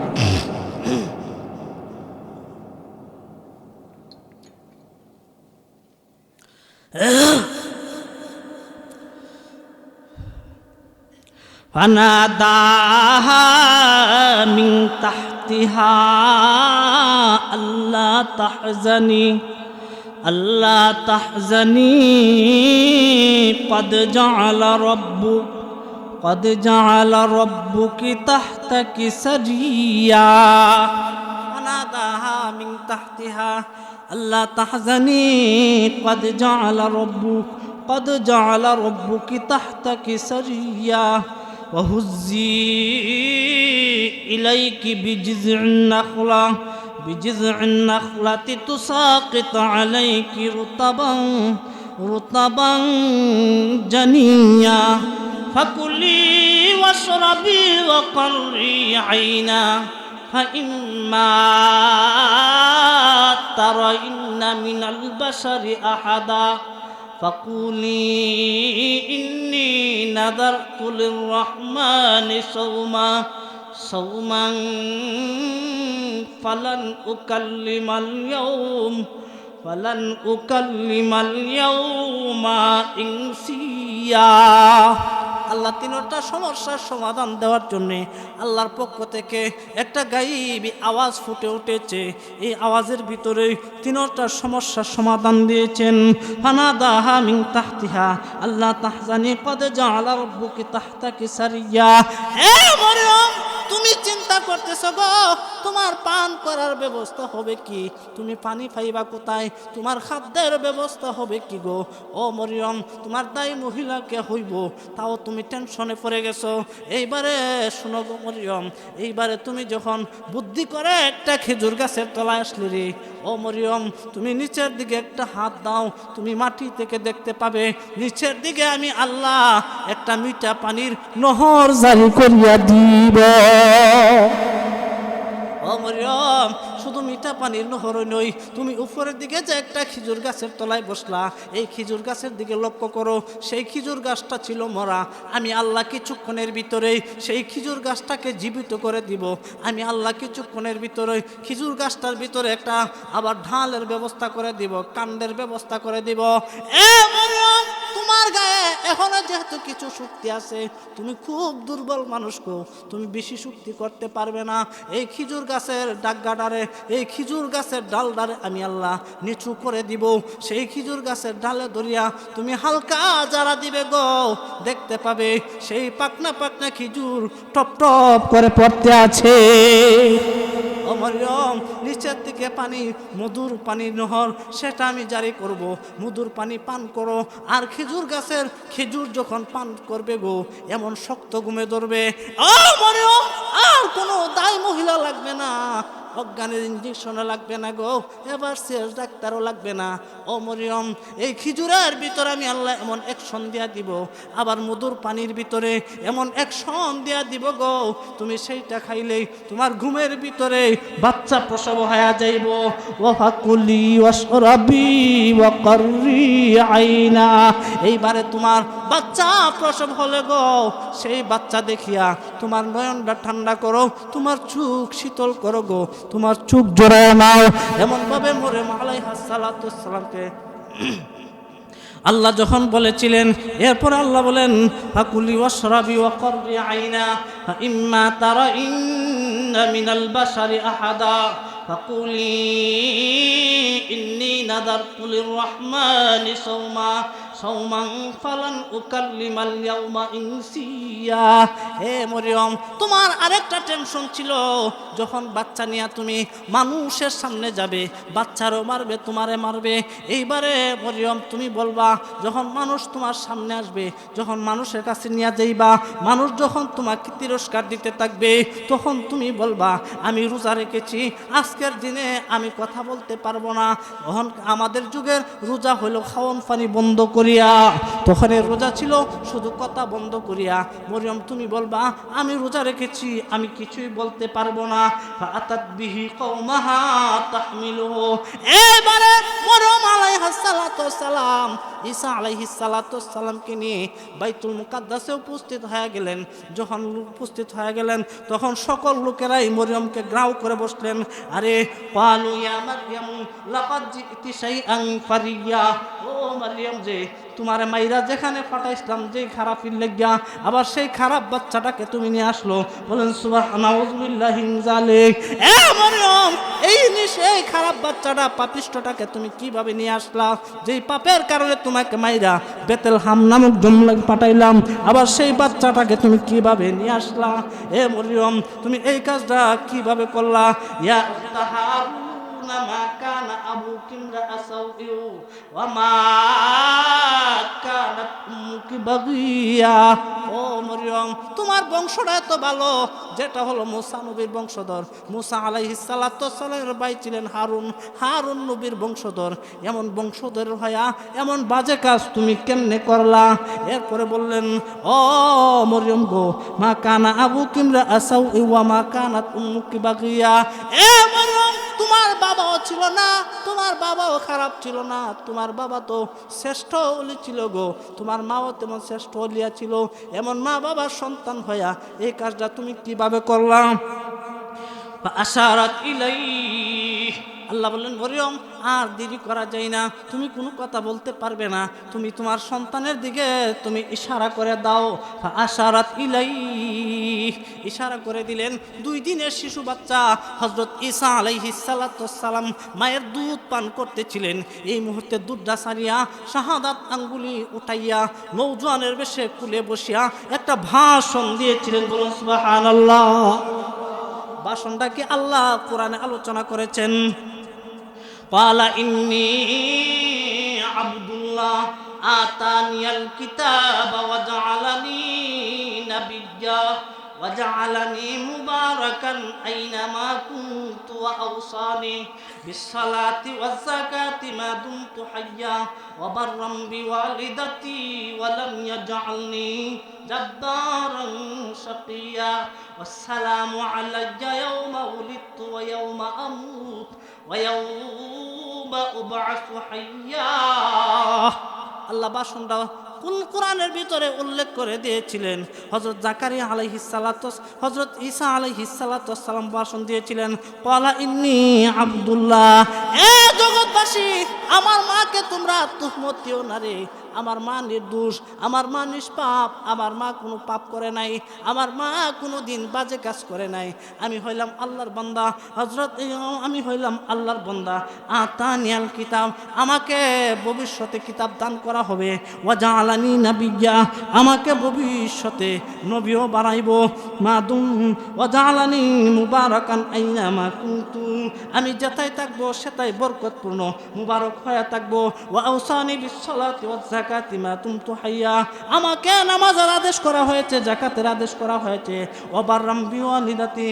فناداها من تحتها ألا تحزني قد جعل ربك تحتك سريا. فناداها من تحتها ألا تحزني قد جعل ربك تحتك سريا وهزي إليك بجذع النخلة تساقط عليك رطبا جنيا فكلي واشربي وقري عينا فإما ترين من البشر أحدا فقولي إني نذرت للرحمن صوما فلن أكلم اليوم إنسيا. আল্লাহ তিনটা সমস্যার সমাধান দেওয়ার জন্যে আল্লাহর পক্ষ থেকে একটা গায়েবী আওয়াজ ফুটে উঠেছে। এই আওয়াজের ভিতরে তিনটা সমস্যার সমাধান দিয়েছেন। ফানাদাহা মিন তাহতিহা আল্লাহ তাহজানি কদ জাআলা রাব্বুকি তাহতাকি সারিয়া। হে মরিয়ম, তুমি চিন্তা করতেছো গো তোমার পান করার ব্যবস্থা হবে কি, তুমি পানি পাইবা কোথায়, তোমার খাদ্যের ব্যবস্থা হবে কি গো। ও মরিয়ম, তোমার দায়ী মহিলাকে হইব, তাও তুমি টেনশনে পড়ে গেছো। এইবারে শুনো গো মরিয়ম, এইবারে তুমি যখন বুদ্ধি করে একটা খেজুর গাছের তলায় আসলি রে, ও মরিয়ম তুমি নিচের দিকে একটা হাত দাও, তুমি মাটি থেকে দেখতে পাবে নিচের দিকে আমি আল্লাহ একটা মিঠা পানির নহর জারি করিয়া দিব। ও মরিয়ম, শুধু মিঠা পানির নহরই নই, তুমি উপরের দিকে যে একটা খেজুর গাছের তলায় বসলা, এই খেজুর গাছের দিকে লক্ষ্য করো, সেই খেজুর গাছটা ছিল মরা। আমি আল্লাহ কিছুক্ষণের ভিতরেই সেই খেজুর গাছটাকে জীবিত করে দিব। আমি আল্লাহ কিছুক্ষণের ভিতরেই খেজুর গাছটার ভিতরে একটা আবার ঢালের ব্যবস্থা করে দিব, কাণ্ডের ব্যবস্থা করে দিব। এ মরিয়ম, তোমার গায়ে এখনো যেহেতু কিছু শক্তি আছে, তুমি খুব দুর্বল মানুষ গো, তুমি বেশি শক্তি করতে পারবে না। এই খেজুর গাছের ডাগগাডারে, এই খেজুর গাছের ডালডারে আমি আল্লাহ নিচু করে দিব। সেই খেজুর গাছের ডালে ধরিয়া তুমি হালকা যারা দিবে গো, দেখতে পাবে সেই পাকনা পাকনা খেজুর টপ টপ করে পড়তে আছে। ও মরিয়ম, নিচের দিকে পানি, মধুর পানি নহর, সেটা আমি জারি করব। মধুর পানি পান করো, আর খেজুর গাছের খেজুর যখন পান করবে গো, এমন শক্ত ঘুমে ধরবে। ও মরিয়ম, আর কোনো দায় মহিলা লাগবে না, অজ্ঞানের ইঞ্জেকশনও লাগবে না গো, এবার শেষ ডাক্তারও লাগবে না। ও মরিয়ম, এই খেজুরের ভিতরে আমি আল্লাহ এমন অ্যাকশন দিয়া দিব, আবার মধুর পানির ভিতরে এমন অ্যাকশন দিয়া দিব গো, তুমি সেইটা খাইলেই তোমার ঘুমের ভিতরে বাচ্চা প্রসব হয়ে যাইব। ওয়াফাকুলি ওয়াশরাবি ওয়াকাররি আইনা। এইবারে তোমার বাচ্চা প্রসব হলে গো, সেই বাচ্চা দেখিয়া তোমার নয়নটা ঠান্ডা করো, তোমার চোখ শীতল করো গো, তোমার চোখ জোড়ায় নাও। এমনভাবে মরিয়ম আলাইহিস সালাতু ওয়াস সালামকে আল্লাহ যখন বলেছিলেন, এরপর আল্লাহ বলেন ফাকুলি ওয়াশরাবি ওয়াকাররি আইনা ইম্মা তারাইন্না মিনাল বাশারি আহাদা ফাকুলি ইন্নী নাযারতু লিররহমানি সাওমান ফালান উকাল্লিমাল ইয়াওমা ইনসিয়া। হে মরিয়ম, তোমার আরেকটা টেনশন ছিল, যখন বাচ্চা নিয়ে তুমি মানুষের সামনে যাবে, বাচ্চারও মারবে, তোমারে মারবে। এইবারে মরিয়ম তুমি বলবা, যখন মানুষ তোমার সামনে আসবে, যখন মানুষের কাছে নিয়ে যাইবা, মানুষ যখন তোমাকে তিরস্কার দিতে থাকবে, তখন তুমি বলবা আমি রোজা রেখেছি, আজকের দিনে আমি কথা বলতে পারবো না। তখন আমাদের যুগের রোজা হলো খাওয়ান পানি বন্ধ করিয়া, তখন রোজা ছিল শুধু কথা বন্ধ করিয়া। মরিয়ম তুমি বলবা আমি রোজা রেখেছি, আমি কিছুই বলতে পারবো না। ফাআতাত বিহি কওমাহা তাহমিলুহু। এবারে মরিয়ম আলাইহিস সালাতু ওয়াস সালাম ঈসা আলাইহিস সালাতু ওয়াস সালামকে নিয়ে বাইতুল মুকাদ্দাসে উপস্থিত হয়ে গেলেন। যখন উপস্থিত হয়ে গেলেন, তখন সকল লোকেরাই মরিয়মকে গ্রাউ করে বসলেন। আরে ক্বালু ইয়া মারইয়াম লাকাদ জিতি শাইআন ফারিয়া। ও মারইয়াম, যে তোমার মাইরা যেখানে পাঠাইছিলাম যে খারাপের লেগিয়া, আবার সেই খারাপ বাচ্চাটাকে তুমি নিয়ে আসলো। বলেন সুবহানাল্লাহি মিন যালিক। এ মরিয়ম, এই খারাপ বাচ্চাটা, পাপিষ্ঠটাকে তুমি কিভাবে নিয়ে আসলা? যেই পাপের কারণে তোমাকে মাইরা বেতেলহাম নামক জঙ্গলে পাঠাইলাম, আবার সেই বাচ্চাটাকে তুমি কিভাবে নিয়ে আসলা? এ মরিয়ম, তুমি এই কাজটা কিভাবে করলা? ইয়া তাহারুনা মা কানা আবুকি ইমরাআ সাউইউ ওয়া মা কানাত উম্মুকি বাগিয়া। ও মরিয়ম, তোমার বংশটা এত ভালো, যেটা হলো মুসা নবীর বংশধর। মুসা আলাইহিস সালাতু ওয়াস সালামের ভাই ছিলেন হারুন, হারুন নবীর বংশধর। এমন বংশধর হইয়া এমন বাজে কাজ তুমি কেমনে করলা? এরপরে বললেন, ও মরিয়ম গো, মা কানা আবুকি ইমরাআ সাউইউ ওয়া মা কানাত উম্মুকি বাগিয়া। এ মরিয়ম, তোমার বাবাও ছিল না, তোমার বাবাও খারাপ ছিল না, তোমার বাবা তো শ্রেষ্ঠ ওলি ছিল গো, তোমার মাও তেমন শ্রেষ্ঠ ওলিয়া ছিল। এমন মা বাবার সন্তান হইয়া এই কাজটা তুমি কিভাবে করলাম? আশারাত ইলাইহি আল্লাহ বললেন মরিয়ম আর দেরি করা যায় না, তুমি কোনো কথা বলতে পারবে না, তুমি তোমার সন্তানের দিকে তুমি ইশারা করে দাও। আশারাত ইলাই, ইশারা করে দিলেন। 2 দিনের শিশু বাচ্চা হযরত ঈসা আলাইহিস সালাম মায়ের দুধ পান করতেছিলেন। এই মুহূর্তে দুধটা সারিয়া শাহাদাত আঙ্গুলি উঠাইয়া নওজোয়ানের বেশে কুলে বসিয়া একটা ভাষণ দিয়েছিলেন। বলুন সুবহানাল্লাহ। ভাষণটা কি আল্লাহ কোরআনে আলোচনা করেছেন। ক্বালা ইন্নী আব্দুল্লাহ আতানিয়াল কিতাবা ওয়া জাআলানি নাবিয়্যা وجعلني مباركا أينما كنت وأوصاني بالصلاة والزكاة ما دمت حيا وبرا بوالدتي ولم يجعلني جبارا شقيا والسلام علي يوم ولدت ويوم أموت ويوم أبعث حيا الله বাসনটা কোরআনের ভিতরে উল্লেখ করে দিয়েছিলেন। হযরত জাকারিয়া আলাইহিস সালাতু হযরত ঈসা আলাইহিস সালাম ভাষণ দিয়েছিলেন ক্বালা ইন্নী আব্দুল্লাহ। এ জগৎবাসী, আমার মাকে তোমরা তুহমত দিও না রে। আমার মা নির্দোষ, আমার মা নিষ্পাপ, আমার মা কোনো পাপ করে নাই, আমার মা কোনো দিন বাজে কাজ করে নাই। আমি হইলাম আল্লাহর বান্দা, আমি হইলাম আল্লাহর বান্দা। আতানিয়াল কিতাব, আমাকে ভবিষ্যতে কিতাব দান করা হবে। ওয়া জাআলানি নাবিয়্যা, আমাকে ভবিষ্যতে নবীও বানাইব। মাদুম ওয়া জাআলানি মুবারাকান আইনামা কুনতু, আমি যেথায় থাকবো সেটাই বরকতপূর্ণ মুবারক হয়ে থাকবো। ওয়া আওসানি বিসসালাতি ওয়াজ যাকাতি মা দুমতু হাইয়া, আমাকে নামাজের আদেশ করা হয়েছে, যাকাতের আদেশ করা হয়েছে। ওয়া বাররাম বিওয়ালিদাতি,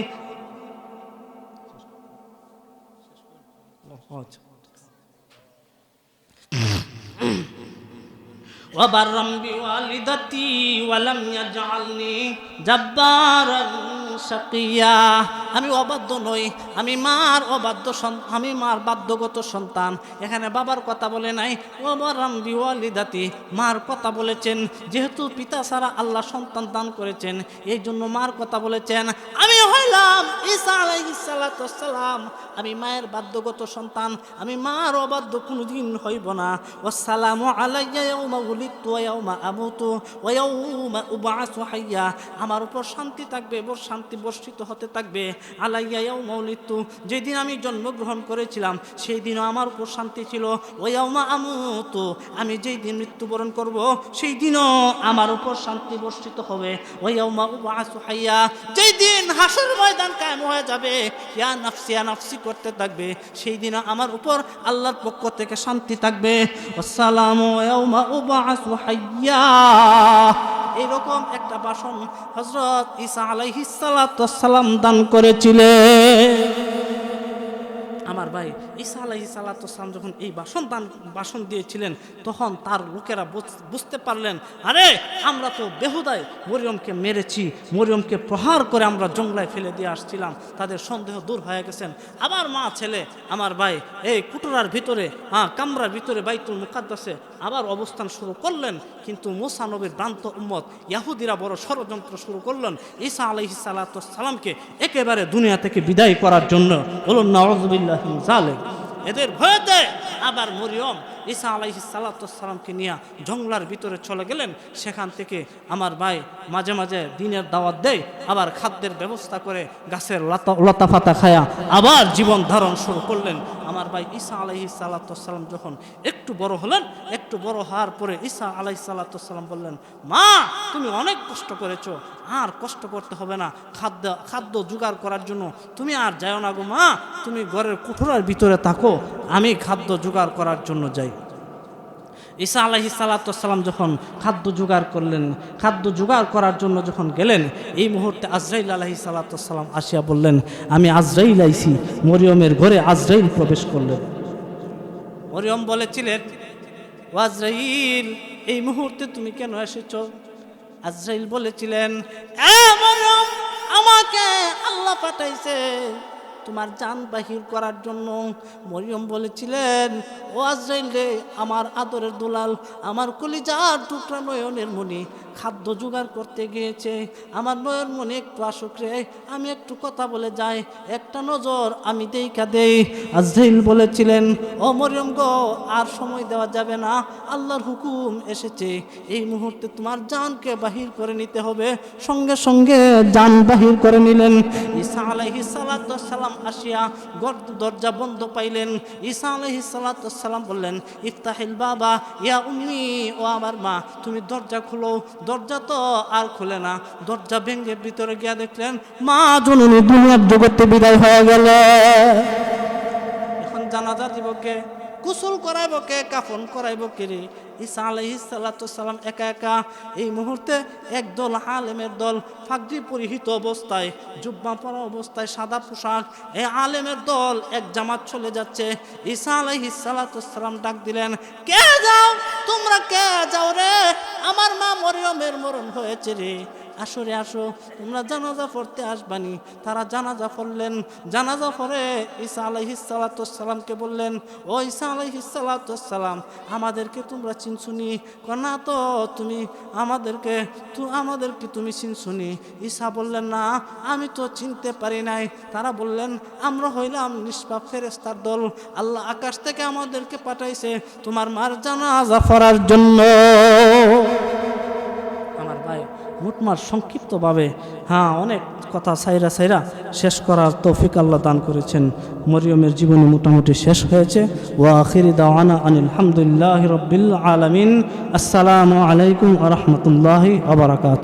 وبرا بوالدتي ولم يجعلني جبارا شقيا, আমি অবাধ্য নই, আমি মার অবাধ্য সন্তান, আমি মার বাধ্যগত সন্তান। এখানে বাবার কথা বলে নাই, ওয়াবারাম বিওয়ালিদাতি, মার কথা বলেছেন। যেহেতু পিতা ছাড়া আল্লাহ সন্তান দান করেছেন, এই জন্য মার কথা বলেছেন। আমি হইলাম ঈসা আলাইহিস সালাম, আমি মায়ের বাধ্যগত সন্তান, আমি মার অবাধ্য কোনোদিন হইব না। ওয়াসসালামু আলাইয়া ইয়াউমা উলিদতু ওয়া ইয়াউমা আমুতু ওয়া ইয়াউমা উবআসু হাইয়া, আমার উপর শান্তি থাকবে, শান্তি বর্ষিত হতে থাকবে। আলাইয়া ইয়াউমা উলিদতু, যেদিন আমি জন্মগ্রহণ করেছিলাম সেই দিনও আমার উপর শান্তি ছিল। ওয়া ইয়াউমা আমুতু, আমি যেই দিন মৃত্যুবরণ করব সেই দিনও আমার উপর শান্তি বর্ষিত হবে। ওয়া ইয়াউমা উবআসু হাইয়া, যেই দিন হাসর ময়দান কায়েম হয়ে যাবে, ইয়া নাফসি ইয়া নাফসি করতে থাকবে, সেই দিন আমার উপর আল্লাহর পক্ষ থেকে শান্তি থাকবে। আসসালামু ইয়াউমা উবআসু হাইয়া, এরকম একটা ভাষণ হযরত ঈসা আলাইহিস সালাম দান করেছিলেন। আমার ভাই ঈসা আলাইহিস সালাম যখন এই ভাষণ দিয়েছিলেন, তখন তার লোকেরা বুঝতে পারলেন, আরে আমরা তো বেহুদায় মরিয়মকে মেরেছি, মরিয়মকে প্রহার করে আমরা জঙ্গলায় ফেলে দিয়ে আসছিলাম। তাদের সন্দেহ দূর হয়ে গেছেন। আবার মা ছেলে আমার ভাই এই কুটুরার ভিতরে, কামরার ভিতরে বাইতুল মুকাদ্দাসে আবার অবস্থান শুরু করলেন। কিন্তু মুসা নবীর ভ্রান্ত উম্মত ইহুদিরা বড় ষড়যন্ত্র শুরু করলেন ঈসা আলাইহিস সালামকে একেবারে দুনিয়া থেকে বিদায় করার জন্য। বলুন নাউযুবিল্লাহি মিন যালিক। এদের ভয়তে আবার মরিয়ম ঈসা আলাইহিস সালামকে নিয়ে জঙ্গলার ভিতরে চলে গেলেন। সেখান থেকে আমার ভাই মাঝে মাঝে দিনের দাওয়াত দেয়, আবার খাদ্যের ব্যবস্থা করে গাছের লতা পাতা খায়া আবার জীবন ধারণ শুরু করলেন। আমার ভাই ঈসা আলাইহিস সালাম যখন একটু বড় হলেন, একটু বড় হওয়ার পরে ঈসা আলাইহিস সালাম বললেন, মা তুমি অনেক কষ্ট করেছো, আর কষ্ট করতে হবে না, খাদ্য জোগাড় করার জন্য তুমি আর যাও না গো মা, তুমি ঘরের কুঠোরার ভিতরে থাকো, আমি খাদ্য জোগাড় করার জন্য যাই। ঈসা আলাইহিস সালাম যখন খাদ্য জোগাড় করলেন, খাদ্য জোগাড় করার জন্য যখন গেলেন, এই মুহূর্তে আজরাইল আলাইহিস সালাম আসিয়া বললেন, আমি আজরাইল আইছি। মরিয়মের ঘরে আজরাইল প্রবেশ করলেন। মরিয়ম বলেছিলেন, ও আজরাইল এই মুহূর্তে তুমি কেন এসেছো? আজরাইল বলেছিলেন, মরিয়ম আমাকে আল্লাহ পাঠাইছে তোমার জান বাহির করার জন্য। মরিয়ম বলেছিলেন, ও আজরাইল রে, আমার আদরের দুলাল, আমার কলিজার টুকরা নয়নের মণি, খাদ্য জোগাড় করতে গিয়েছে। আমার নয়ের মনে একটু আসুক রে, আমি একটু কথা বলে যাই, একটা নজর আমি দেইকা দেই। আজরাইল বলেছিলেন, ও মরিয়ম গো, আর সময় দেওয়া যাবে না, আল্লাহর হুকুম এসেছে, এই মুহূর্তে তোমার জানকে বাহির করে নিতে হবে। সঙ্গে সঙ্গে জান বাহির করে নিলেন। ঈসা আলাইহিস সালাতু সালাম আসিয়া দরজা বন্ধ পাইলেন। ঈসা আলাইহিস সালাতু সালাম বললেন, ইফতাহিল বাবা ইয়া উম্মি, ও আমার মা, তুমি দরজা খুলো। দরজা তো আর খুলে না। দরজা ভেঙে ভিতরে গিয়া দেখলেন মা জননী দুনিয়ার জগতে বিদায় হয়ে গেল। এখন জানাজা দিব কে? গোসল করাইব কে? কাফন করাইব কে রে? ঈসা আলাইহিস সালাতু সালাম একা একা। এই মুহূর্তে একদল আলেমের দল ফাগড়ি পরিহিত অবস্থায়, জুব্বা পরা অবস্থায়, সাদা পোশাক, এই আলেমের দল এক জামাত চলে যাচ্ছে। ঈসা আলাইহিস সালাতু সালাম ডাক দিলেন, কে যাও তোমরা, কে যাও রে? আমার মা মরিয়মের মরণ হয়েছে রে, আসো রে আসো, তোমরা জানাজা পড়তে আসবানি। তারা জানাজা পড়লেন। জানাজা পড়ে ঈসা আলাইহিস সালাতু সালামকে বললেন, ও ঈসা আলাইহিস সালাতু সালাম, আমাদেরকে তোমরা চিনছুনি? না তো, তুমি আমাদেরকে তুমি চিনছুনি? ঈসা বললেন, না, আমি তো চিনতে পারি নাই। তারা বললেন, আমরা হইলাম নিষ্পাপ ফেরেশতার দল, আল্লাহ আকাশ থেকে আমাদেরকে পাঠাইছে তোমার মার জানাজা পড়ার জন্য। আমার ভাই মোটমাট সংক্ষিপ্তভাবে, অনেক কথা সাইরা শেষ করার তৌফিক আল্লাহ দান করেছেন। মরিয়মের জীবনী মোটামুটি শেষ হয়েছে। ওয়া আখিরি দাওয়ানা আনিল হামদুলিল্লাহি রাব্বিল আলামিন। আসসালামু আলাইকুম ওয়া রাহমাতুল্লাহি ওয়া বারাকাতুহু।